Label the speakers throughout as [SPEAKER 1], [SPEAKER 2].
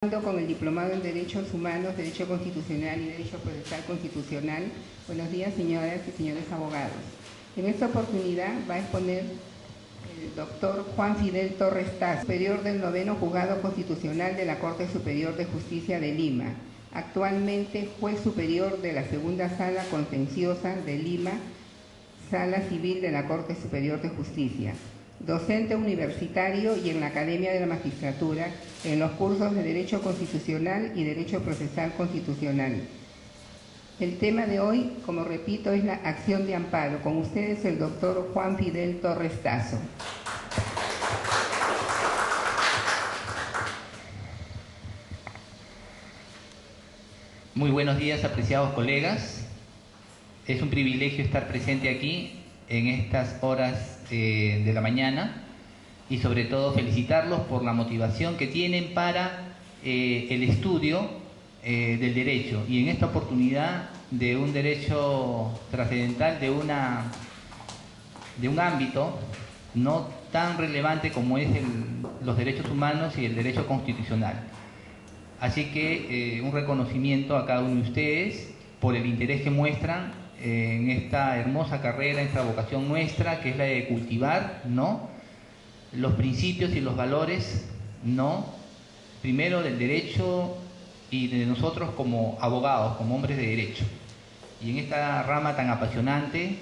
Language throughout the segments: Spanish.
[SPEAKER 1] Con el Diplomado en Derechos Humanos, Derecho Constitucional y Derecho Procesal Constitucional. Buenos días, señoras y señores abogados. En esta oportunidad va a exponer el doctor Juan Fidel Torres Tazo, superior del 9º Juzgado Constitucional de la Corte Superior de Justicia de Lima, actualmente juez superior de la Segunda Sala Contenciosa de Lima, Sala Civil de la Corte Superior de Justicia. Docente universitario y en la Academia de la Magistratura en los cursos de Derecho Constitucional y Derecho Procesal Constitucional. El tema de hoy, como repito, es la acción de amparo. Con ustedes el doctor Juan Fidel Torres Tazo.
[SPEAKER 2] Muy buenos días, apreciados colegas. Es un privilegio estar presente aquí en estas horas de la mañana y sobre todo felicitarlos por la motivación que tienen para el estudio del derecho y en esta oportunidad de un derecho trascendental, de un ámbito no tan relevante como es los derechos humanos y el derecho constitucional. Así que un reconocimiento a cada uno de ustedes por el interés que muestran en esta hermosa carrera, esta vocación nuestra, que es la de cultivar, ¿no?, los principios y los valores, ¿no?, primero del derecho y de nosotros como abogados, como hombres de derecho. Y en esta rama tan apasionante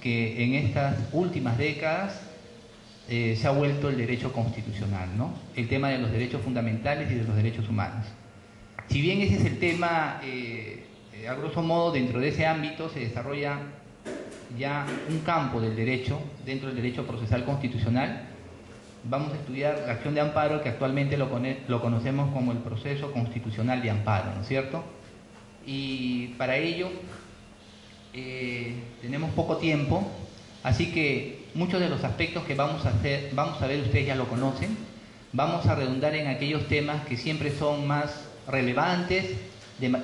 [SPEAKER 2] que en estas últimas décadas se ha vuelto el derecho constitucional, ¿no?, el tema de los derechos fundamentales y de los derechos humanos. Si bien ese es el tema, a grosso modo, dentro de ese ámbito se desarrolla ya un campo del derecho, dentro del derecho procesal constitucional. Vamos a estudiar la acción de amparo, que actualmente lo conocemos como el proceso constitucional de amparo, ¿no es cierto? Y para ello tenemos poco tiempo, así que muchos de los aspectos que vamos a ver, ustedes ya lo conocen. Vamos a redundar en aquellos temas que siempre son más relevantes,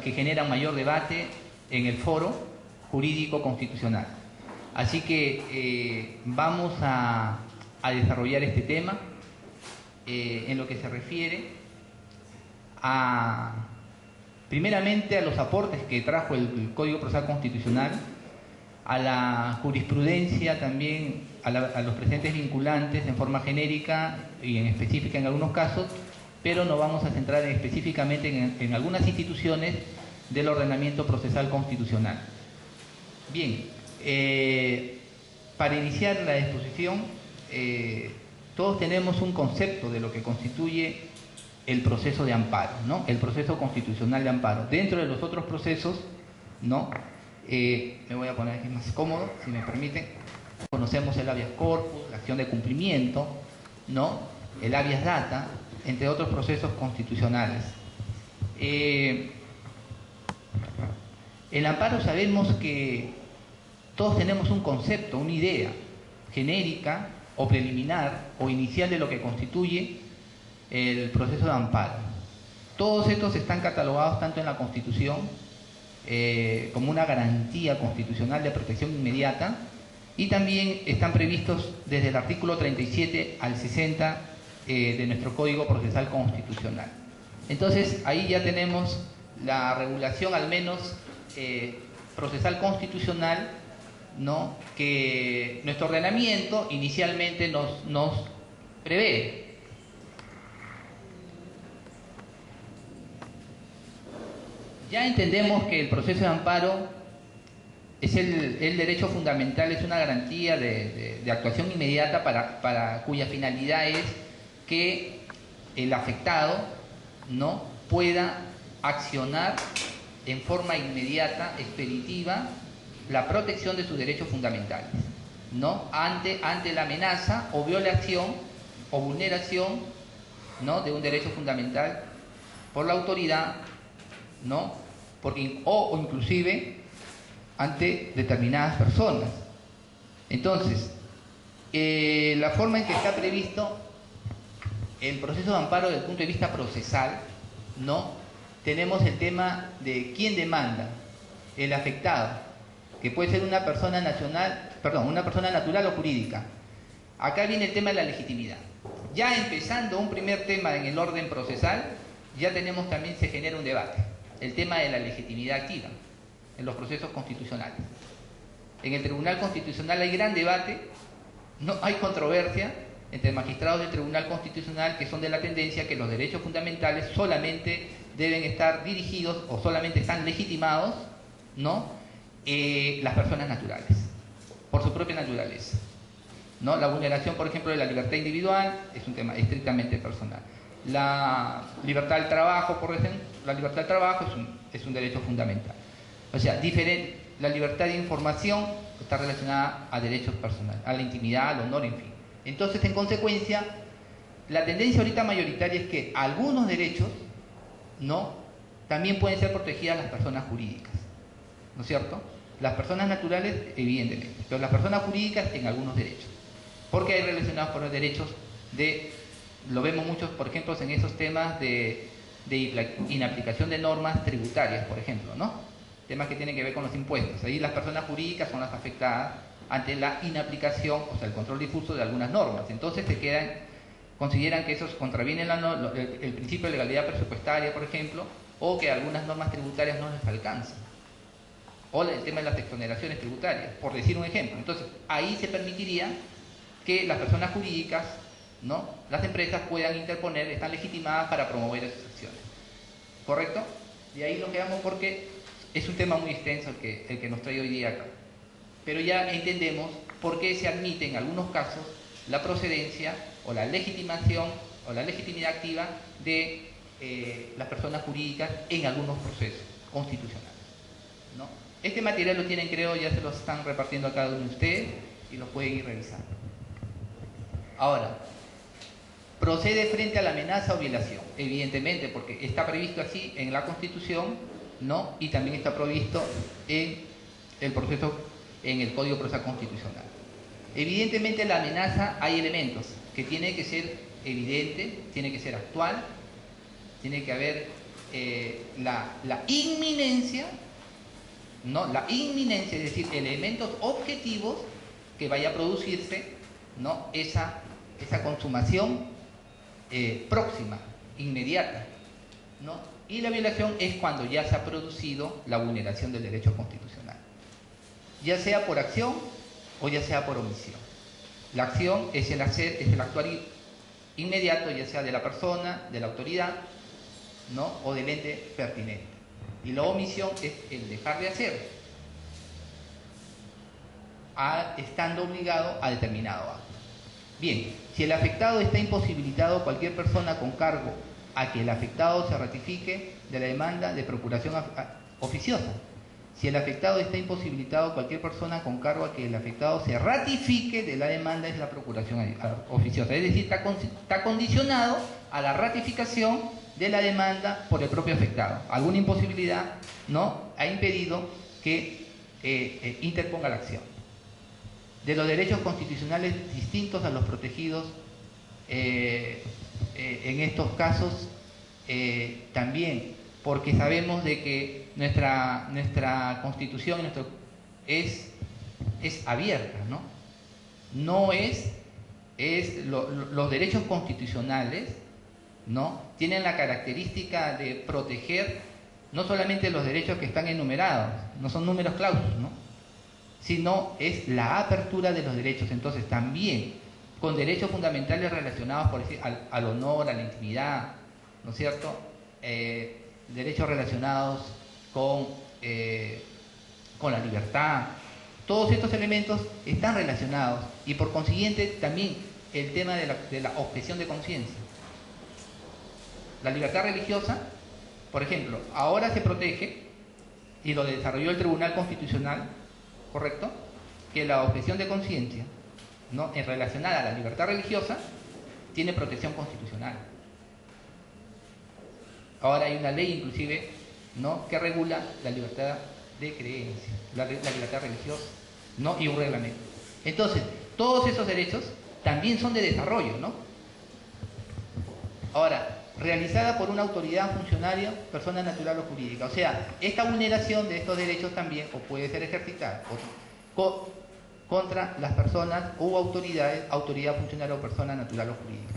[SPEAKER 2] que generan mayor debate en el foro jurídico constitucional. Así que vamos a desarrollar este tema en lo que se refiere primeramente a los aportes que trajo el Código Procesal Constitucional, a la jurisprudencia también, a los precedentes vinculantes en forma genérica y en específica en algunos casos, pero nos vamos a centrar específicamente en algunas instituciones del ordenamiento procesal constitucional. Bien, para iniciar la exposición, todos tenemos un concepto de lo que constituye el proceso de amparo, ¿no?, el proceso constitucional de amparo. Dentro de los otros procesos, ¿no?, me voy a poner aquí más cómodo, si me permiten. Conocemos el habeas corpus, la acción de cumplimiento, ¿no?, el habeas data, entre otros procesos constitucionales. El amparo, sabemos que todos tenemos un concepto, una idea genérica o preliminar o inicial de lo que constituye el proceso de amparo. Todos estos están catalogados tanto en la Constitución como una garantía constitucional de protección inmediata, y también están previstos desde el artículo 37 al 60 de nuestro Código Procesal Constitucional. Entonces, ahí ya tenemos la regulación, al menos procesal constitucional, ¿no?, que nuestro ordenamiento inicialmente nos prevé. Ya entendemos que el proceso de amparo es el derecho fundamental, es una garantía de actuación inmediata cuya finalidad es que el afectado, ¿no?, pueda accionar en forma inmediata, expeditiva, la protección de sus derechos fundamentales, ¿no?, ante la amenaza o violación o vulneración, ¿no?, de un derecho fundamental por la autoridad, ¿no?, o inclusive ante determinadas personas. Entonces, la forma en que está previsto el proceso de amparo desde el punto de vista procesal, ¿no?, tenemos el tema de quién demanda: el afectado, que puede ser una persona natural o jurídica. Acá viene el tema de la legitimidad. Ya empezando un primer tema en el orden procesal, ya tenemos también, se genera un debate, el tema de la legitimidad activa en los procesos constitucionales. En el Tribunal Constitucional hay gran debate, no hay controversia entre magistrados del Tribunal Constitucional que son de la tendencia que los derechos fundamentales solamente deben estar dirigidos o solamente están legitimados, ¿no? Las personas naturales, por su propia naturaleza, ¿no? La vulneración, por ejemplo, de la libertad individual es un tema estrictamente personal. La libertad del trabajo, por ejemplo, la libertad del trabajo es un derecho fundamental. O sea, la libertad de información está relacionada a derechos personales, a la intimidad, al honor, en fin. Entonces, en consecuencia, la tendencia ahorita mayoritaria es que algunos derechos, ¿no?, también pueden ser protegidas las personas jurídicas, ¿no es cierto? Las personas naturales, evidentemente, pero las personas jurídicas en algunos derechos. Porque hay relacionados con los derechos lo vemos muchos, por ejemplo, en esos temas de inaplicación de normas tributarias, por ejemplo, ¿no? Temas que tienen que ver con los impuestos. Ahí las personas jurídicas son las afectadas ante la inaplicación, o sea, el control difuso de algunas normas. Entonces consideran que esos contravienen el principio de legalidad presupuestaria, por ejemplo, o que algunas normas tributarias no les alcanzan. O el tema de las exoneraciones tributarias, por decir un ejemplo. Entonces, ahí se permitiría que las personas jurídicas, ¿no?, las empresas puedan interponer, están legitimadas para promover esas acciones. ¿Correcto? Y ahí lo quedamos porque es un tema muy extenso el que nos trae hoy día acá. Pero ya entendemos por qué se admite en algunos casos la procedencia o la legitimación o la legitimidad activa de las personas jurídicas en algunos procesos constitucionales, ¿no? Este material lo tienen, creo, ya se lo están repartiendo a cada uno de ustedes y lo pueden ir revisando. Ahora, procede frente a la amenaza o violación, evidentemente, porque está previsto así en la Constitución, ¿no?, y también está previsto en el proceso, en el Código Procesal Constitucional. Evidentemente, la amenaza, hay elementos que tiene que ser evidente, tiene que ser actual, tiene que haber la inminencia, ¿no?, la inminencia, es decir, elementos objetivos que vaya a producirse, ¿no?, esa consumación próxima, inmediata, ¿no? Y la violación es cuando ya se ha producido la vulneración del derecho constitucional, ya sea por acción o ya sea por omisión. La acción es el actuar inmediato, ya sea de la persona, de la autoridad, ¿no?, o del ente pertinente. Y la omisión es el dejar de hacer, estando obligado a determinado acto. Bien, si el afectado está imposibilitado, cualquier persona con cargo a que el afectado se ratifique de la demanda de procuración oficiosa. Si el afectado está imposibilitado, cualquier persona con cargo a que el afectado se ratifique de la demanda es la procuración oficiosa. Es decir, está condicionado a la ratificación de la demanda por el propio afectado. Alguna imposibilidad, ¿no?, ha impedido que interponga la acción. De los derechos constitucionales distintos a los protegidos en estos casos, también, porque sabemos de que nuestra Constitución es abierta, ¿no? No los derechos constitucionales, ¿no?, tienen la característica de proteger no solamente los derechos que están enumerados, no son números clausus, ¿no?, sino es la apertura de los derechos. Entonces, también con derechos fundamentales relacionados, por decir, al honor, a la intimidad, ¿no es cierto?, derechos relacionados con la libertad. Todos estos elementos están relacionados y por consiguiente también el tema de la objeción de conciencia. La libertad religiosa, por ejemplo, ahora se protege y lo desarrolló el Tribunal Constitucional, ¿correcto?, que la objeción de conciencia, ¿no?, en relacionada a la libertad religiosa tiene protección constitucional. Ahora hay una ley inclusive, ¿no?, que regula la libertad de creencia, la libertad religiosa, ¿no?, y un reglamento. Entonces, todos esos derechos también son de desarrollo, ¿no? Ahora, realizada por una autoridad, funcionario, persona natural o jurídica. O sea, esta vulneración de estos derechos también puede ser ejercitada contra las personas u autoridades, autoridad, funcionario o persona natural o jurídica.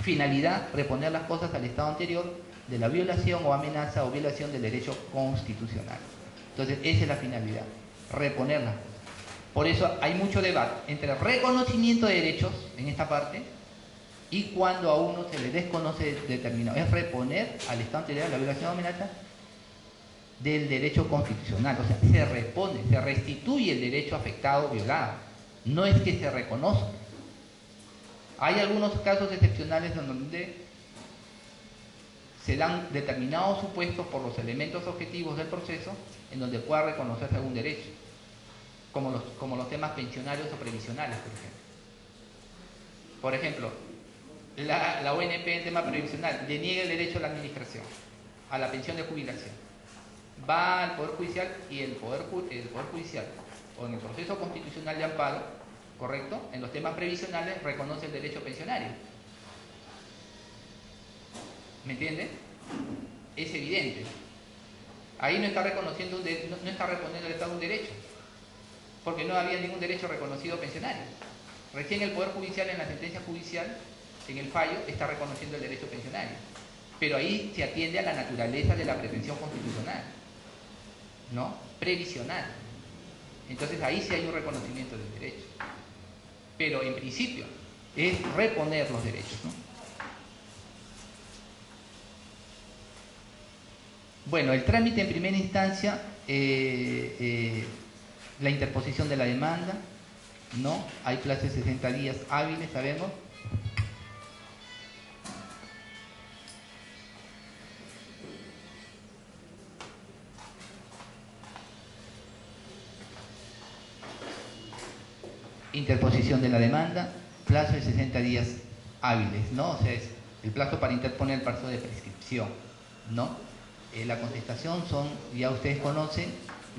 [SPEAKER 2] Finalidad, reponer las cosas al estado anterior de la violación o amenaza o violación del derecho constitucional. Entonces, esa es la finalidad, reponerla. Por eso hay mucho debate entre el reconocimiento de derechos en esta parte y cuando a uno se le desconoce determinado. Es reponer al Estado anterior la violación o amenaza del derecho constitucional. O sea, se repone, se restituye el derecho afectado o violado. No es que se reconozca. Hay algunos casos excepcionales donde se dan determinados supuestos por los elementos objetivos del proceso en donde pueda reconocerse algún derecho, como los temas pensionarios o previsionales, por ejemplo. Por ejemplo, la ONP en tema previsional deniega el derecho a la administración, a la pensión de jubilación. Va al Poder Judicial y el Poder Judicial, o en el proceso constitucional de amparo, ¿correcto? En los temas previsionales reconoce el derecho pensionario. ¿Me entiende? Es evidente. Ahí no está reconociendo no está reponiendo el Estado un derecho, porque no había ningún derecho reconocido pensionario. Recién el Poder Judicial, en la sentencia judicial, en el fallo, está reconociendo el derecho pensionario. Pero ahí se atiende a la naturaleza de la pretensión constitucional, ¿no? Previsional. Entonces ahí sí hay un reconocimiento del derecho. Pero en principio es reponer los derechos, ¿no? Bueno, el trámite en primera instancia, la interposición de la demanda, ¿no? Hay plazo de 60 días hábiles, sabemos. Interposición de la demanda, plazo de 60 días hábiles, ¿no? O sea, es el plazo para interponer el plazo de prescripción, ¿no? La contestación son, ya ustedes conocen,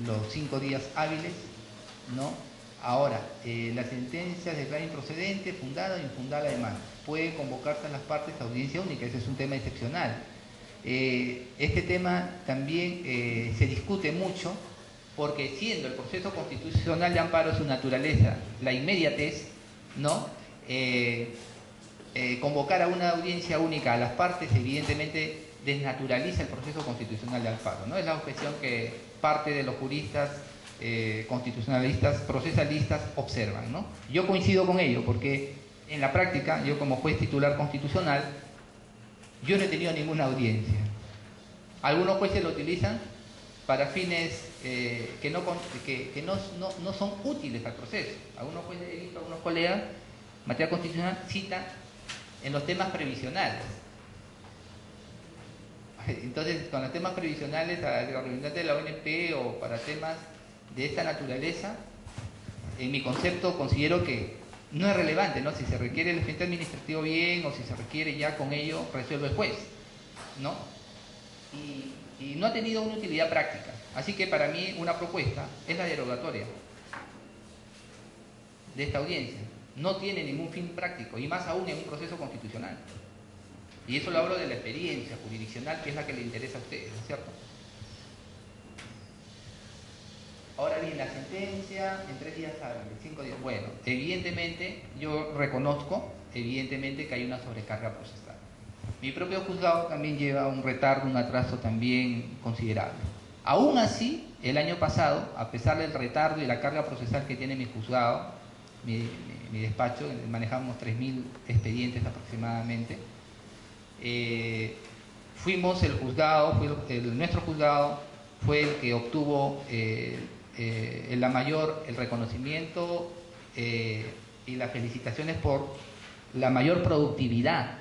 [SPEAKER 2] los 5 días hábiles, ¿no? Ahora, la sentencia declara improcedente, fundada o infundada la demanda. Pueden convocarse a las partes a audiencia única, ese es un tema excepcional. Este tema también se discute mucho, porque siendo el proceso constitucional de amparo su naturaleza, la inmediatez, ¿no? Convocar a una audiencia única a las partes, evidentemente desnaturaliza el proceso constitucional de amparo, ¿no? Es la objeción que parte de los juristas constitucionalistas, procesalistas observan, ¿no? Yo coincido con ello, porque en la práctica, yo como juez titular constitucional, yo no he tenido ninguna audiencia. Algunos jueces lo utilizan para fines que no son útiles al proceso. Algunos jueces, he visto, algunos colegas, materia constitucional, citan en los temas previsionales. Entonces, con los temas previsionales, a los representantes de la ONP o para temas de esta naturaleza, en mi concepto considero que no es relevante, ¿no? Si se requiere el expediente administrativo bien o si se requiere, ya con ello resuelve el juez, ¿no? Y no ha tenido una utilidad práctica. Así que para mí una propuesta es la derogatoria de esta audiencia. No tiene ningún fin práctico, y más aún en un proceso constitucional. Y eso lo hablo de la experiencia jurisdiccional, que es la que le interesa a ustedes, ¿no es cierto? Ahora bien, la sentencia en 3 días hábiles, 5 días. Bueno, evidentemente yo reconozco, evidentemente, que hay una sobrecarga procesal. Mi propio juzgado también lleva un retardo, un atraso también considerable. Aún así, el año pasado, a pesar del retardo y la carga procesal que tiene mi juzgado, mi despacho, manejamos 3.000 expedientes aproximadamente, fuimos el juzgado, nuestro juzgado fue el que obtuvo el reconocimiento y las felicitaciones por la mayor productividad,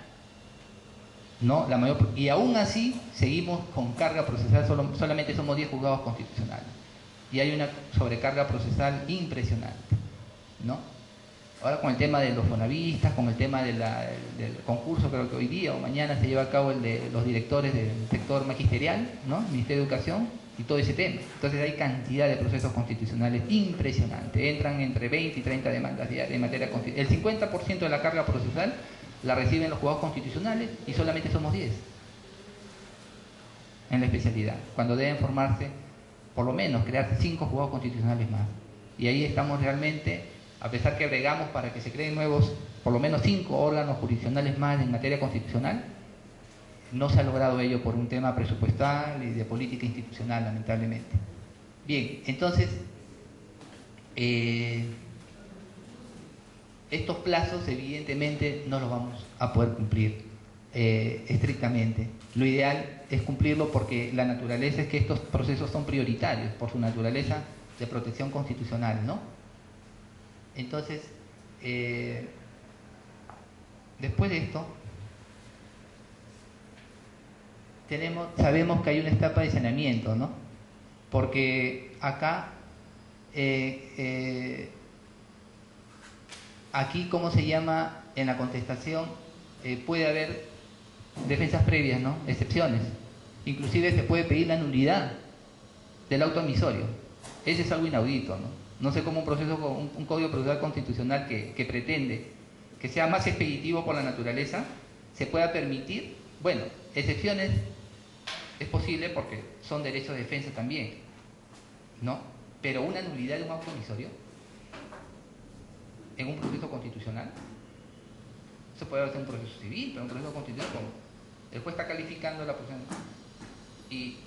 [SPEAKER 2] ¿no? Y aún así seguimos con carga procesal, solamente somos 10 juzgados constitucionales y hay una sobrecarga procesal impresionante, ¿no? Ahora con el tema de los fonavistas, con el tema del concurso, creo que hoy día o mañana se lleva a cabo el de los directores del sector magisterial, ¿no? Ministerio de Educación y todo ese tema. Entonces hay cantidad de procesos constitucionales impresionantes. Entran entre 20 y 30 demandas diarias en materia constitucional. El 50% de la carga procesal la reciben los juzgados constitucionales y solamente somos 10 en la especialidad, cuando deben formarse, por lo menos, crearse 5 juzgados constitucionales más. Y ahí estamos realmente, a pesar que bregamos para que se creen nuevos, por lo menos 5 órganos jurisdiccionales más en materia constitucional, no se ha logrado ello por un tema presupuestal y de política institucional, lamentablemente. Bien, entonces, estos plazos evidentemente no los vamos a poder cumplir estrictamente. Lo ideal es cumplirlo porque la naturaleza es que estos procesos son prioritarios por su naturaleza de protección constitucional, ¿no? Entonces, después de esto, sabemos que hay una etapa de saneamiento, ¿no? Porque acá, aquí, ¿cómo se llama? En la contestación puede haber defensas previas, ¿no? Excepciones. Inclusive se puede pedir la nulidad del auto emisorio. Ese es algo inaudito, ¿no? No sé cómo un código procesal constitucional que pretende que sea más expeditivo por la naturaleza se pueda permitir. Bueno, excepciones es posible porque son derechos de defensa también, ¿no? Pero una nulidad de un auto emisorio en un proceso constitucional, se puede hacer un proceso civil, pero un proceso constitucional, ¿cómo? El juez está calificando la posición. ¿Y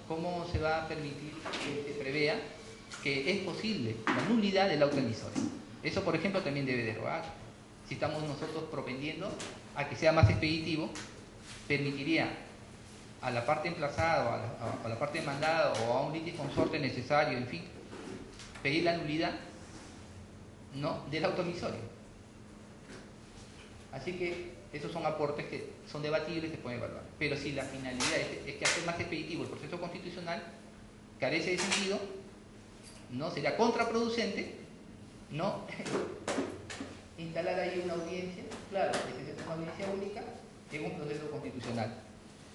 [SPEAKER 2] cómo se va a permitir que se prevea que es posible la nulidad del auto emisorio? Eso, por ejemplo, también debe derogar. Si estamos nosotros propendiendo a que sea más expeditivo, permitiría a la parte emplazada, a la parte demandada o a un litis consorte necesario, en fin, pedir la nulidad, ¿no?, del auto emisorio. Así que esos son aportes que son debatibles y se pueden evaluar. Pero si la finalidad es que hacer más expeditivo el proceso constitucional, carece de sentido, ¿no? Sería contraproducente, ¿no? Instalar ahí una audiencia, claro, es una audiencia única en un proceso constitucional.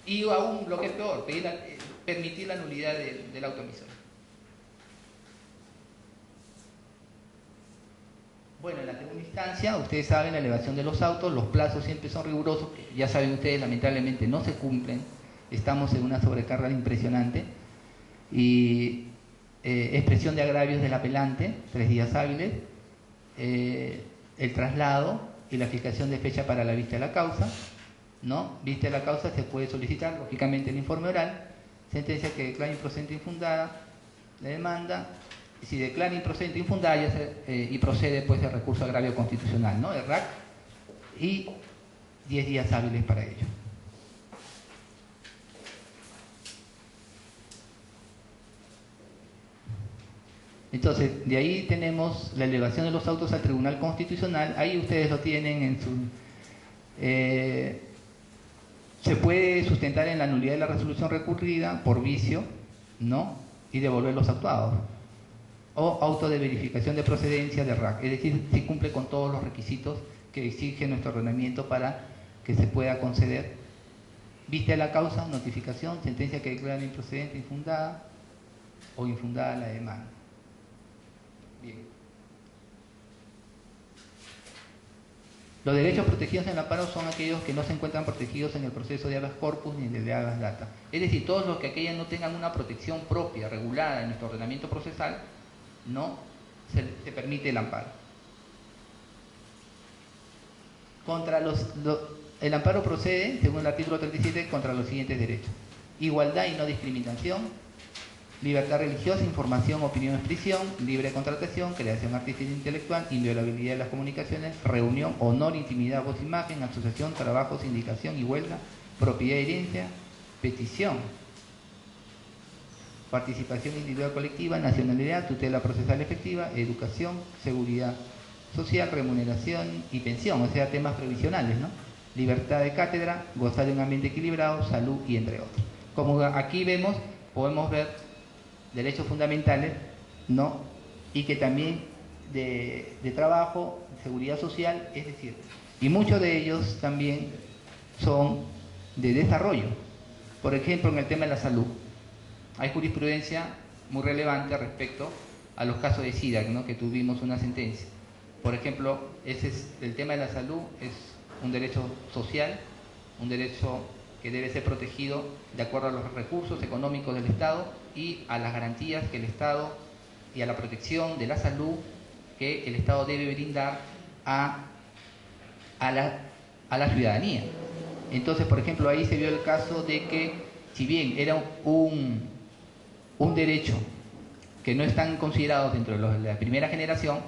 [SPEAKER 2] Y aún, lo que es peor, permitir la nulidad del auto emisorio. Bueno, en la segunda instancia, ustedes saben, la elevación de los autos, los plazos siempre son rigurosos, ya saben ustedes, lamentablemente no se cumplen, estamos en una sobrecarga impresionante, y expresión de agravios del apelante, 3 días hábiles, el traslado y la fijación de fecha para la vista de la causa, ¿no? Vista de la causa se puede solicitar, lógicamente, el informe oral, sentencia que declara improcedente infundada la demanda. Si declara improcedente infundada y procede pues el recurso agravio constitucional, ¿no?, el RAC, y 10 días hábiles para ello. Entonces, de ahí tenemos la elevación de los autos al Tribunal Constitucional. Ahí ustedes lo tienen en su... se puede sustentar en la nulidad de la resolución recurrida por vicio, ¿no?, y devolver los actuados. O auto de verificación de procedencia de RAC, es decir, si cumple con todos los requisitos que exige nuestro ordenamiento para que se pueda conceder. Vista de la causa, notificación, sentencia que declara improcedente, infundada o infundada la demanda. Bien. Los derechos protegidos en el amparo son aquellos que no se encuentran protegidos en el proceso de habeas corpus ni en el de habeas data. Es decir, todos los que aquellas no tengan una protección propia, regulada en nuestro ordenamiento procesal, no se permite el amparo. El amparo procede, según el artículo 37, contra los siguientes derechos: igualdad y no discriminación, libertad religiosa, información, opinión, expresión, libre contratación, creación artística e intelectual, inviolabilidad de las comunicaciones, reunión, honor, intimidad, voz, imagen, asociación, trabajo, sindicación y huelga, propiedad y herencia, petición, participación individual colectiva, nacionalidad, tutela procesal efectiva, educación, seguridad social, remuneración y pensión, o sea, temas previsionales, ¿no? Libertad de cátedra, gozar de un ambiente equilibrado, salud y entre otros. Como aquí vemos, podemos ver derechos fundamentales, ¿no?, y que también de trabajo, seguridad social, es decir, y muchos de ellos también son de desarrollo. Por ejemplo, en el tema de la salud, hay jurisprudencia muy relevante respecto a los casos de SIDA, ¿no?, que tuvimos una sentencia. Por ejemplo, el tema de la salud es un derecho social, un derecho que debe ser protegido de acuerdo a los recursos económicos del Estado y a las garantías que el Estado y a la protección de la salud que el Estado debe brindar a la ciudadanía. Entonces, por ejemplo, ahí se vio el caso de que, si bien era un derecho que no están considerados dentro de la primera generación,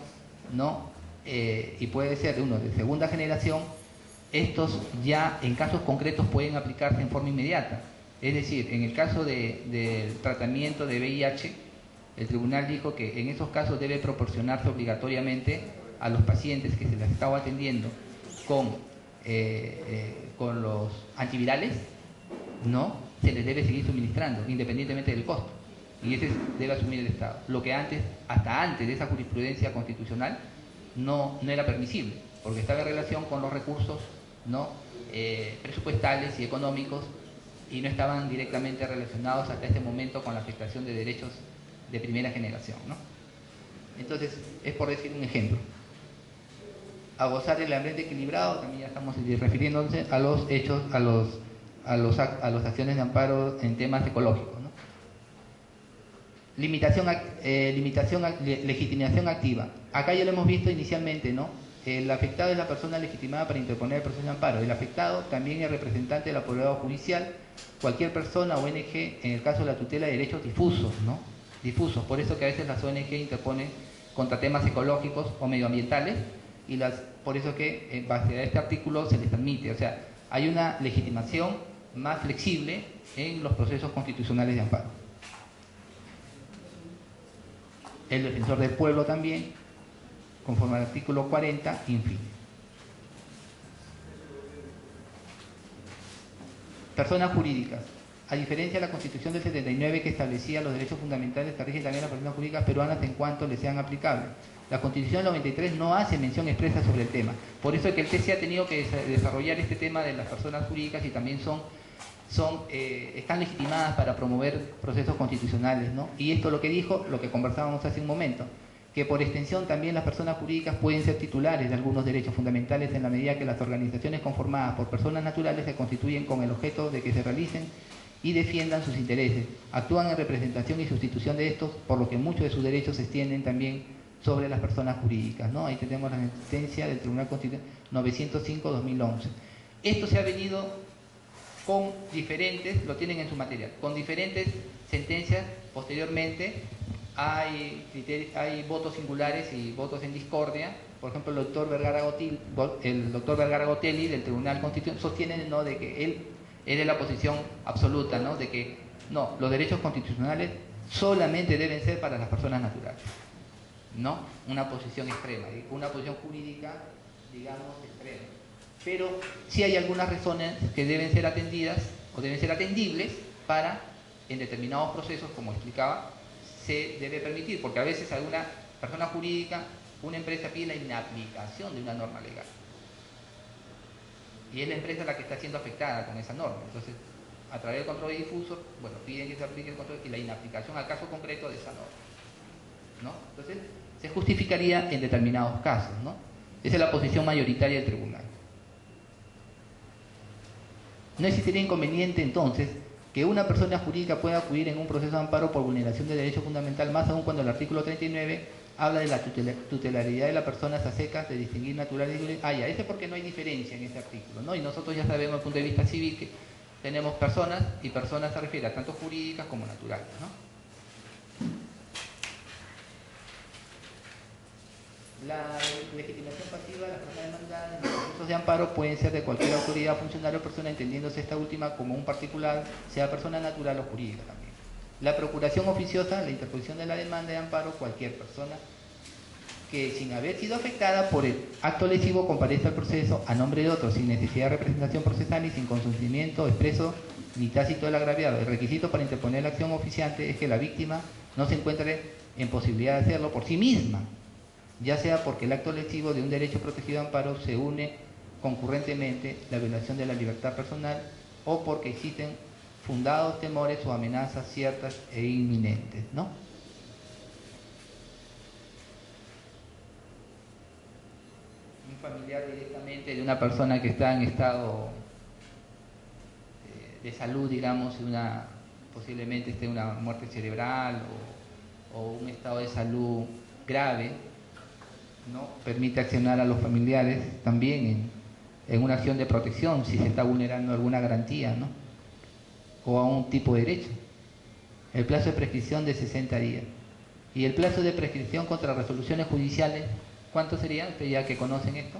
[SPEAKER 2] ¿no? Y puede ser de uno de segunda generación, estos ya en casos concretos pueden aplicarse en forma inmediata. Es decir, en el caso del tratamiento de VIH, el tribunal dijo que en esos casos debe proporcionarse obligatoriamente a los pacientes que se les estaba atendiendo con los antivirales, ¿no? Se les debe seguir suministrando, independientemente del costo. Y ese debe asumir el Estado. Lo que antes, hasta antes de esa jurisprudencia constitucional, no era permisible, porque estaba en relación con los recursos, ¿no? Presupuestales y económicos, y no estaban directamente relacionados hasta este momento con la afectación de derechos de primera generación, ¿no? Entonces, es por decir un ejemplo. A gozar del ambiente equilibrado, también ya estamos refiriéndose a los hechos, a las acciones de amparo en temas ecológicos, ¿no? Legitimación activa. Acá ya lo hemos visto inicialmente, ¿no? El afectado es la persona legitimada para interponer el proceso de amparo. El afectado también es representante del apoderado judicial, cualquier persona o ONG en el caso de la tutela de derechos difusos, ¿no? Difusos, por eso que a veces las ONG interponen contra temas ecológicos o medioambientales, y por eso que en base a este artículo se les permite, o sea, hay una legitimación más flexible en los procesos constitucionales de amparo. El defensor del pueblo también, conforme al artículo 40, en fin. Personas jurídicas. A diferencia de la Constitución del 79, que establecía los derechos fundamentales que rigen también a las personas jurídicas peruanas en cuanto les sean aplicables, la Constitución del 93 no hace mención expresa sobre el tema. Por eso es que el TC ha tenido que desarrollar este tema de las personas jurídicas, y también están legitimadas para promover procesos constitucionales, ¿no? Y esto lo que dijo, lo que conversábamos hace un momento, que por extensión también las personas jurídicas pueden ser titulares de algunos derechos fundamentales en la medida que las organizaciones conformadas por personas naturales se constituyen con el objeto de que se realicen y defiendan sus intereses, actúan en representación y sustitución de estos, por lo que muchos de sus derechos se extienden también sobre las personas jurídicas, ¿no? Ahí tenemos la sentencia del Tribunal Constitucional 905-2011. Esto se ha venido con diferentes, lo tienen en su material, con diferentes sentencias. Posteriormente hay votos singulares y votos en discordia. Por ejemplo, el doctor Vergara Gotelli del Tribunal Constitucional sostiene, ¿no?, de que él es de la posición absoluta, ¿no?, de que no, los derechos constitucionales solamente deben ser para las personas naturales, ¿no? Una posición extrema, una posición jurídica, digamos, extrema. Pero sí hay algunas razones que deben ser atendidas o deben ser atendibles para, en determinados procesos, como explicaba, se debe permitir, porque a veces alguna persona jurídica, una empresa pide la inaplicación de una norma legal. Y es la empresa la que está siendo afectada con esa norma. Entonces, a través del control difuso, bueno, piden que se aplique el control y la inaplicación al caso concreto de esa norma, ¿no? Entonces, se justificaría en determinados casos, ¿no? Esa es la posición mayoritaria del tribunal. No existiría inconveniente, entonces, que una persona jurídica pueda acudir en un proceso de amparo por vulneración de derecho fundamental, más aún cuando el artículo 39 habla de la tutelaridad de las personas a secas, de distinguir naturales y... ya, ese es porque no hay diferencia en ese artículo, ¿no? Y nosotros ya sabemos desde el punto de vista civil que tenemos personas, y personas se refiere a tanto jurídicas como naturales, ¿no? La legitimación pasiva de las personas demandadas en los procesos de amparo pueden ser de cualquier autoridad, funcionario o persona, entendiéndose esta última como un particular, sea persona natural o jurídica también. La procuración oficiosa, la interposición de la demanda de amparo, cualquier persona que, sin haber sido afectada por el acto lesivo, comparezca al proceso a nombre de otro, sin necesidad de representación procesal y sin consentimiento expreso ni tácito del agraviado. El requisito para interponer la acción oficiante es que la víctima no se encuentre en posibilidad de hacerlo por sí misma, ya sea porque el acto lesivo de un derecho protegido de amparo se une concurrentemente la violación de la libertad personal, o porque existen fundados temores o amenazas ciertas e inminentes, ¿no? Un familiar directamente de una persona que está en estado de salud, digamos, posiblemente esté una muerte cerebral o un estado de salud grave, ¿no? Permite accionar a los familiares también en una acción de protección si se está vulnerando alguna garantía, ¿no? O a un tipo de derecho. El plazo de prescripción de 60 días. Y el plazo de prescripción contra resoluciones judiciales, ¿cuánto sería? Ustedes ya que conocen esto.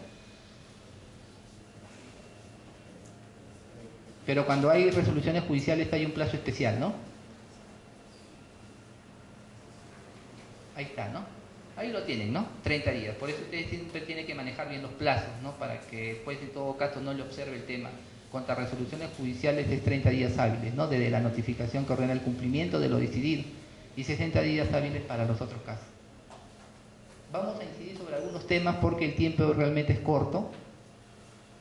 [SPEAKER 2] Pero cuando hay resoluciones judiciales hay un plazo especial, ¿no? Ahí está, ¿no? Ahí lo tienen, ¿no? 30 días. Por eso ustedes siempre tienen que manejar bien los plazos, ¿no? Para que después en todo caso no le observe el tema. Contra resoluciones judiciales es 30 días hábiles, ¿no? Desde la notificación que ordena el cumplimiento de lo decidido. Y 60 días hábiles para los otros casos. Vamos a incidir sobre algunos temas porque el tiempo realmente es corto.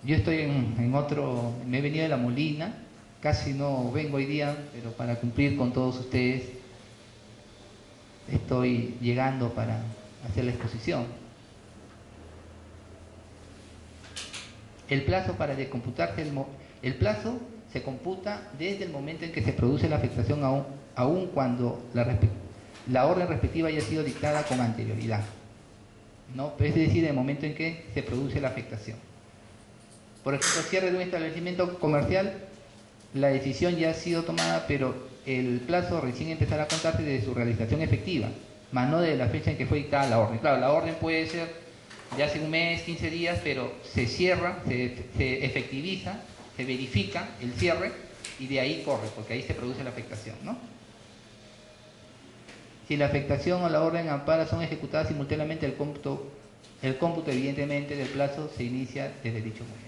[SPEAKER 2] Yo estoy en otro, me he venido de La Molina, casi no vengo hoy día, pero para cumplir con todos ustedes estoy llegando para hacer la exposición. El plazo para descomputarse, el plazo se computa desde el momento en que se produce la afectación aun cuando la orden respectiva haya sido dictada con anterioridad, ¿no? Es decir, en el momento en que se produce la afectación. Por ejemplo, cierre de un establecimiento comercial, la decisión ya ha sido tomada, pero el plazo recién empezará a contarse desde su realización efectiva, más no de la fecha en que fue dictada la orden. Claro, la orden puede ser de hace un mes, 15 días, pero se cierra, se efectiviza, se verifica el cierre y de ahí corre, porque ahí se produce la afectación, ¿no? Si la afectación o la orden ampara son ejecutadas simultáneamente, el cómputo evidentemente del plazo se inicia desde dicho momento.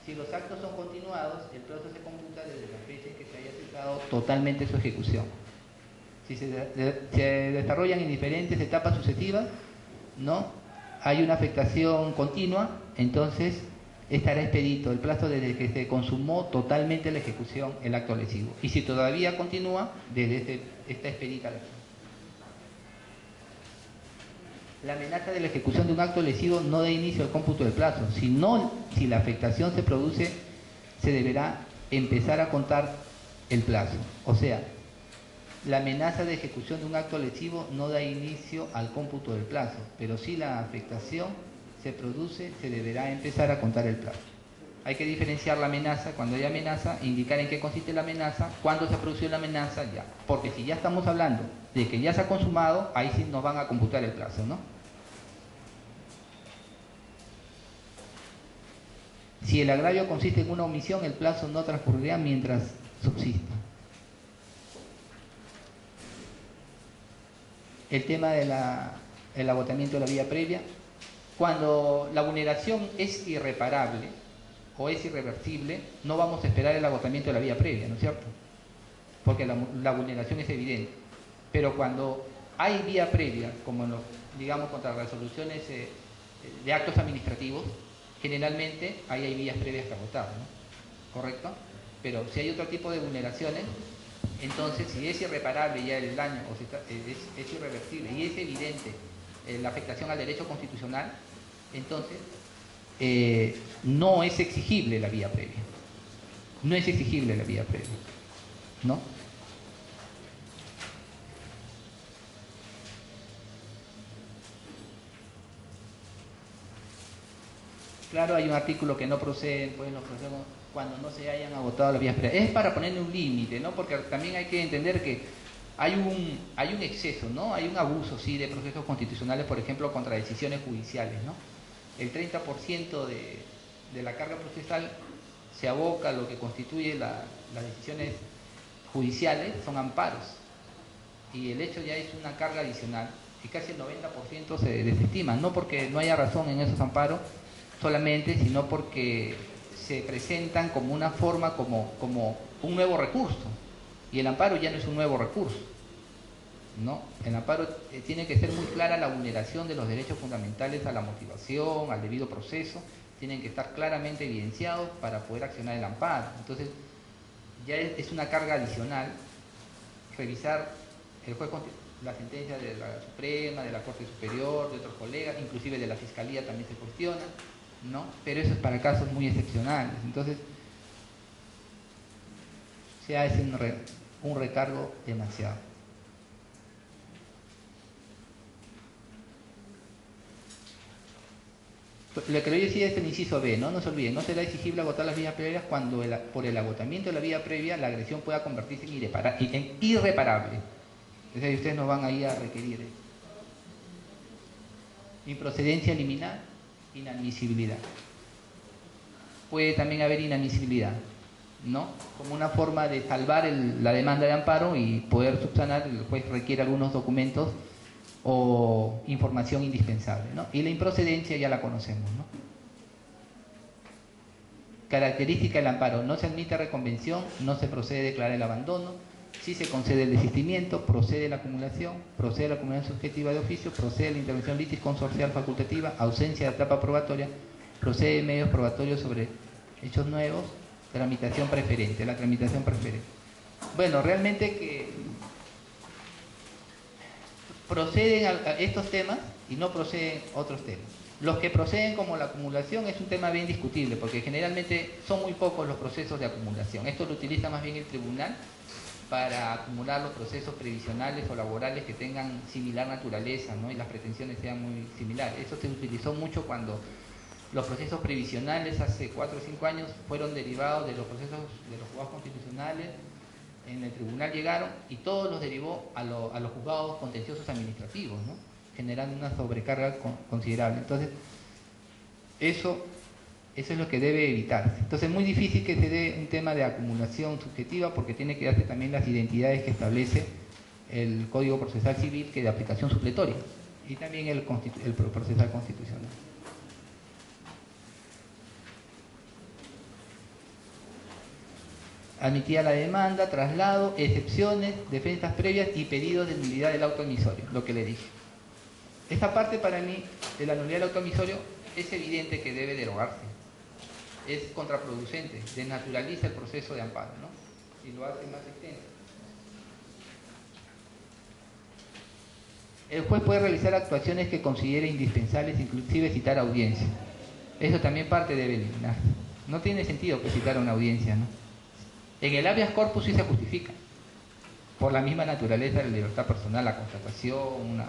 [SPEAKER 2] Si los actos son continuados, el plazo se computa desde la fecha en que se haya cesado totalmente su ejecución. Si se desarrollan en diferentes etapas sucesivas, ¿no? Hay una afectación continua, entonces estará expedito el plazo desde que se consumó totalmente la ejecución, el acto lesivo. Y si todavía continúa, desde está expedita la acción. La amenaza de la ejecución de un acto lesivo no da inicio al cómputo del plazo. Si la afectación se produce, se deberá empezar a contar el plazo. O sea, la amenaza de ejecución de un acto lesivo no da inicio al cómputo del plazo, pero si la afectación se produce, se deberá empezar a contar el plazo. Hay que diferenciar la amenaza, cuando hay amenaza, indicar en qué consiste la amenaza, cuándo se produció la amenaza, ya. Porque si ya estamos hablando de que ya se ha consumado, ahí sí nos van a computar el plazo, ¿no? Si el agravio consiste en una omisión, el plazo no transcurrirá mientras subsista. El tema del agotamiento de la vía previa. Cuando la vulneración es irreparable o es irreversible, no vamos a esperar el agotamiento de la vía previa, ¿no es cierto? Porque la vulneración es evidente. Pero cuando hay vía previa, como en los, digamos, contra resoluciones de actos administrativos, generalmente ahí hay vías previas que agotar, ¿no? ¿Correcto? Pero si hay otro tipo de vulneraciones, entonces si es irreparable ya el daño, o si es irreversible y es evidente la afectación al derecho constitucional, entonces no es exigible la vía previa. No es exigible la vía previa, ¿no? Claro, hay un artículo que no procede, pues no procedemos cuando no se hayan agotado las vías previas. Es para ponerle un límite, ¿no? Porque también hay que entender que hay un exceso, ¿no? Hay un abuso, sí, de procesos constitucionales, por ejemplo, contra decisiones judiciales, ¿no? El 30% de la carga procesal se aboca a lo que constituye las decisiones judiciales, son amparos. Y el hecho ya es una carga adicional. Y casi el 90% se desestima, no porque no haya razón en esos amparos solamente, sino porque se presentan como una forma, como un nuevo recurso. Y el amparo ya no es un nuevo recurso, ¿no? El amparo tiene que ser muy clara la vulneración de los derechos fundamentales a la motivación, al debido proceso, tienen que estar claramente evidenciados para poder accionar el amparo. Entonces, ya es una carga adicional revisar el juez la sentencia de la Suprema, de la Corte Superior, de otros colegas, inclusive de la Fiscalía también se cuestiona, ¿no? Pero eso es para casos muy excepcionales. Entonces, se hace un recargo demasiado. Lo que le decía es el inciso B, ¿no? No se olviden, no será exigible agotar las vías previas cuando por el agotamiento de la vía previa la agresión pueda convertirse en irreparable. Es decir, ustedes nos van ahí a requerir improcedencia liminar, inadmisibilidad. Puede también haber inadmisibilidad, ¿no? Como una forma de salvar la demanda de amparo y poder subsanar, el juez requiere algunos documentos o información indispensable, ¿no? Y la improcedencia ya la conocemos, ¿no? Característica del amparo: no se admite reconvención, no se procede a declarar el abandono, sí se concede el desistimiento, procede la acumulación subjetiva de oficio, procede la intervención litis consorcial facultativa, ausencia de etapa probatoria, procede medios probatorios sobre hechos nuevos, tramitación preferente, la tramitación preferente. Bueno, realmente que proceden a estos temas y no proceden otros temas. Los que proceden como la acumulación es un tema bien discutible, porque generalmente son muy pocos los procesos de acumulación. Esto lo utiliza más bien el tribunal para acumular los procesos previsionales o laborales que tengan similar naturaleza, ¿no? Y las pretensiones sean muy similares. Eso se utilizó mucho cuando los procesos previsionales hace 4 o 5 años fueron derivados de los procesos de los juzgados constitucionales. En el tribunal llegaron y todos los derivó a los juzgados contenciosos administrativos, ¿no? Generando una sobrecarga considerable. Entonces, eso es lo que debe evitarse. Entonces, es muy difícil que se dé un tema de acumulación subjetiva, porque tiene que darse también las identidades que establece el Código Procesal Civil, que es de aplicación supletoria, y también el procesal constitucional. Admitida la demanda, traslado, excepciones, defensas previas y pedidos de nulidad del auto emisorio, lo que le dije. Esta parte para mí de la nulidad del auto emisorio es evidente que debe derogarse. Es contraproducente, desnaturaliza el proceso de amparo, ¿no? Y lo hace más extenso. El juez puede realizar actuaciones que considere indispensables, inclusive citar audiencia. Eso también parte debe eliminarse. No tiene sentido que citar una audiencia, ¿no? En el habeas corpus sí se justifica, por la misma naturaleza de la libertad personal, la constatación,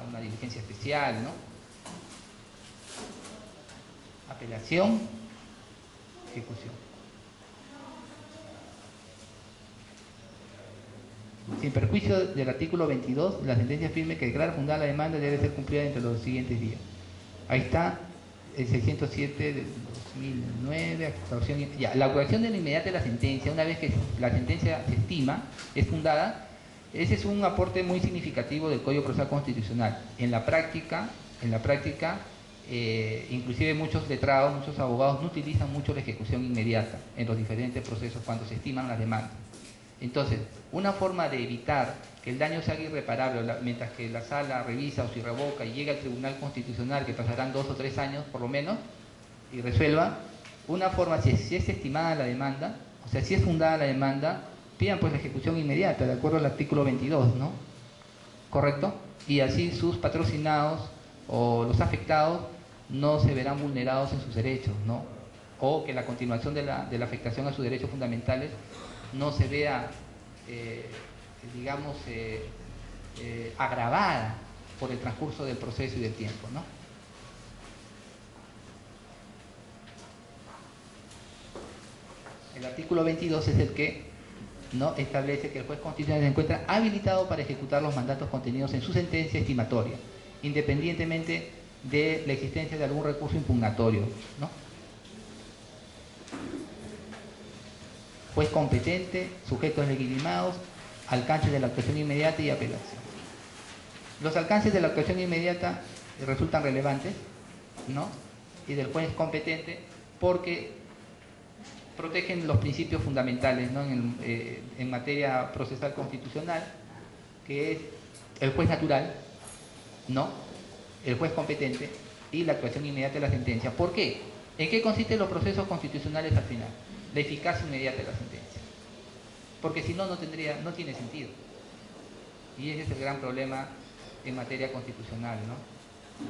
[SPEAKER 2] una diligencia especial, ¿no? Apelación, ejecución. Sin perjuicio del artículo 22, la sentencia firme que declara fundada la demanda debe ser cumplida entre los siguientes días. Ahí está el 607 del 2009, la actuación de la inmediata de la sentencia, una vez que la sentencia se estima, es fundada. Ese es un aporte muy significativo del Código Procesal Constitucional. En la práctica, inclusive muchos letrados, muchos abogados no utilizan mucho la ejecución inmediata en los diferentes procesos cuando se estiman las demandas. Entonces, una forma de evitar que el daño se haga irreparable mientras que la sala revisa o si revoca y llega al Tribunal Constitucional, que pasarán 2 o 3 años por lo menos, y resuelva, una forma, si es estimada la demanda, o sea, si es fundada la demanda, pidan pues la ejecución inmediata, de acuerdo al artículo 22, ¿no? ¿Correcto? Y así sus patrocinados o los afectados no se verán vulnerados en sus derechos, ¿no? O que la continuación de la afectación a sus derechos fundamentales no se vea, agravada por el transcurso del proceso y del tiempo, ¿no? El artículo 22 es el que no establece que el juez constitucional se encuentra habilitado para ejecutar los mandatos contenidos en su sentencia estimatoria, independientemente de la existencia de algún recurso impugnatorio, ¿no? Juez competente, sujetos legitimados, alcances de la actuación inmediata y apelación. Los alcances de la actuación inmediata resultan relevantes, ¿no? Y del juez competente, porque protegen los principios fundamentales, ¿no? En materia procesal constitucional, que es el juez natural, ¿no? El juez competente y la actuación inmediata de la sentencia. ¿Por qué? ¿En qué consisten los procesos constitucionales al final? La eficacia inmediata de la sentencia. Porque si no, no tiene sentido. Y ese es el gran problema en materia constitucional, ¿no?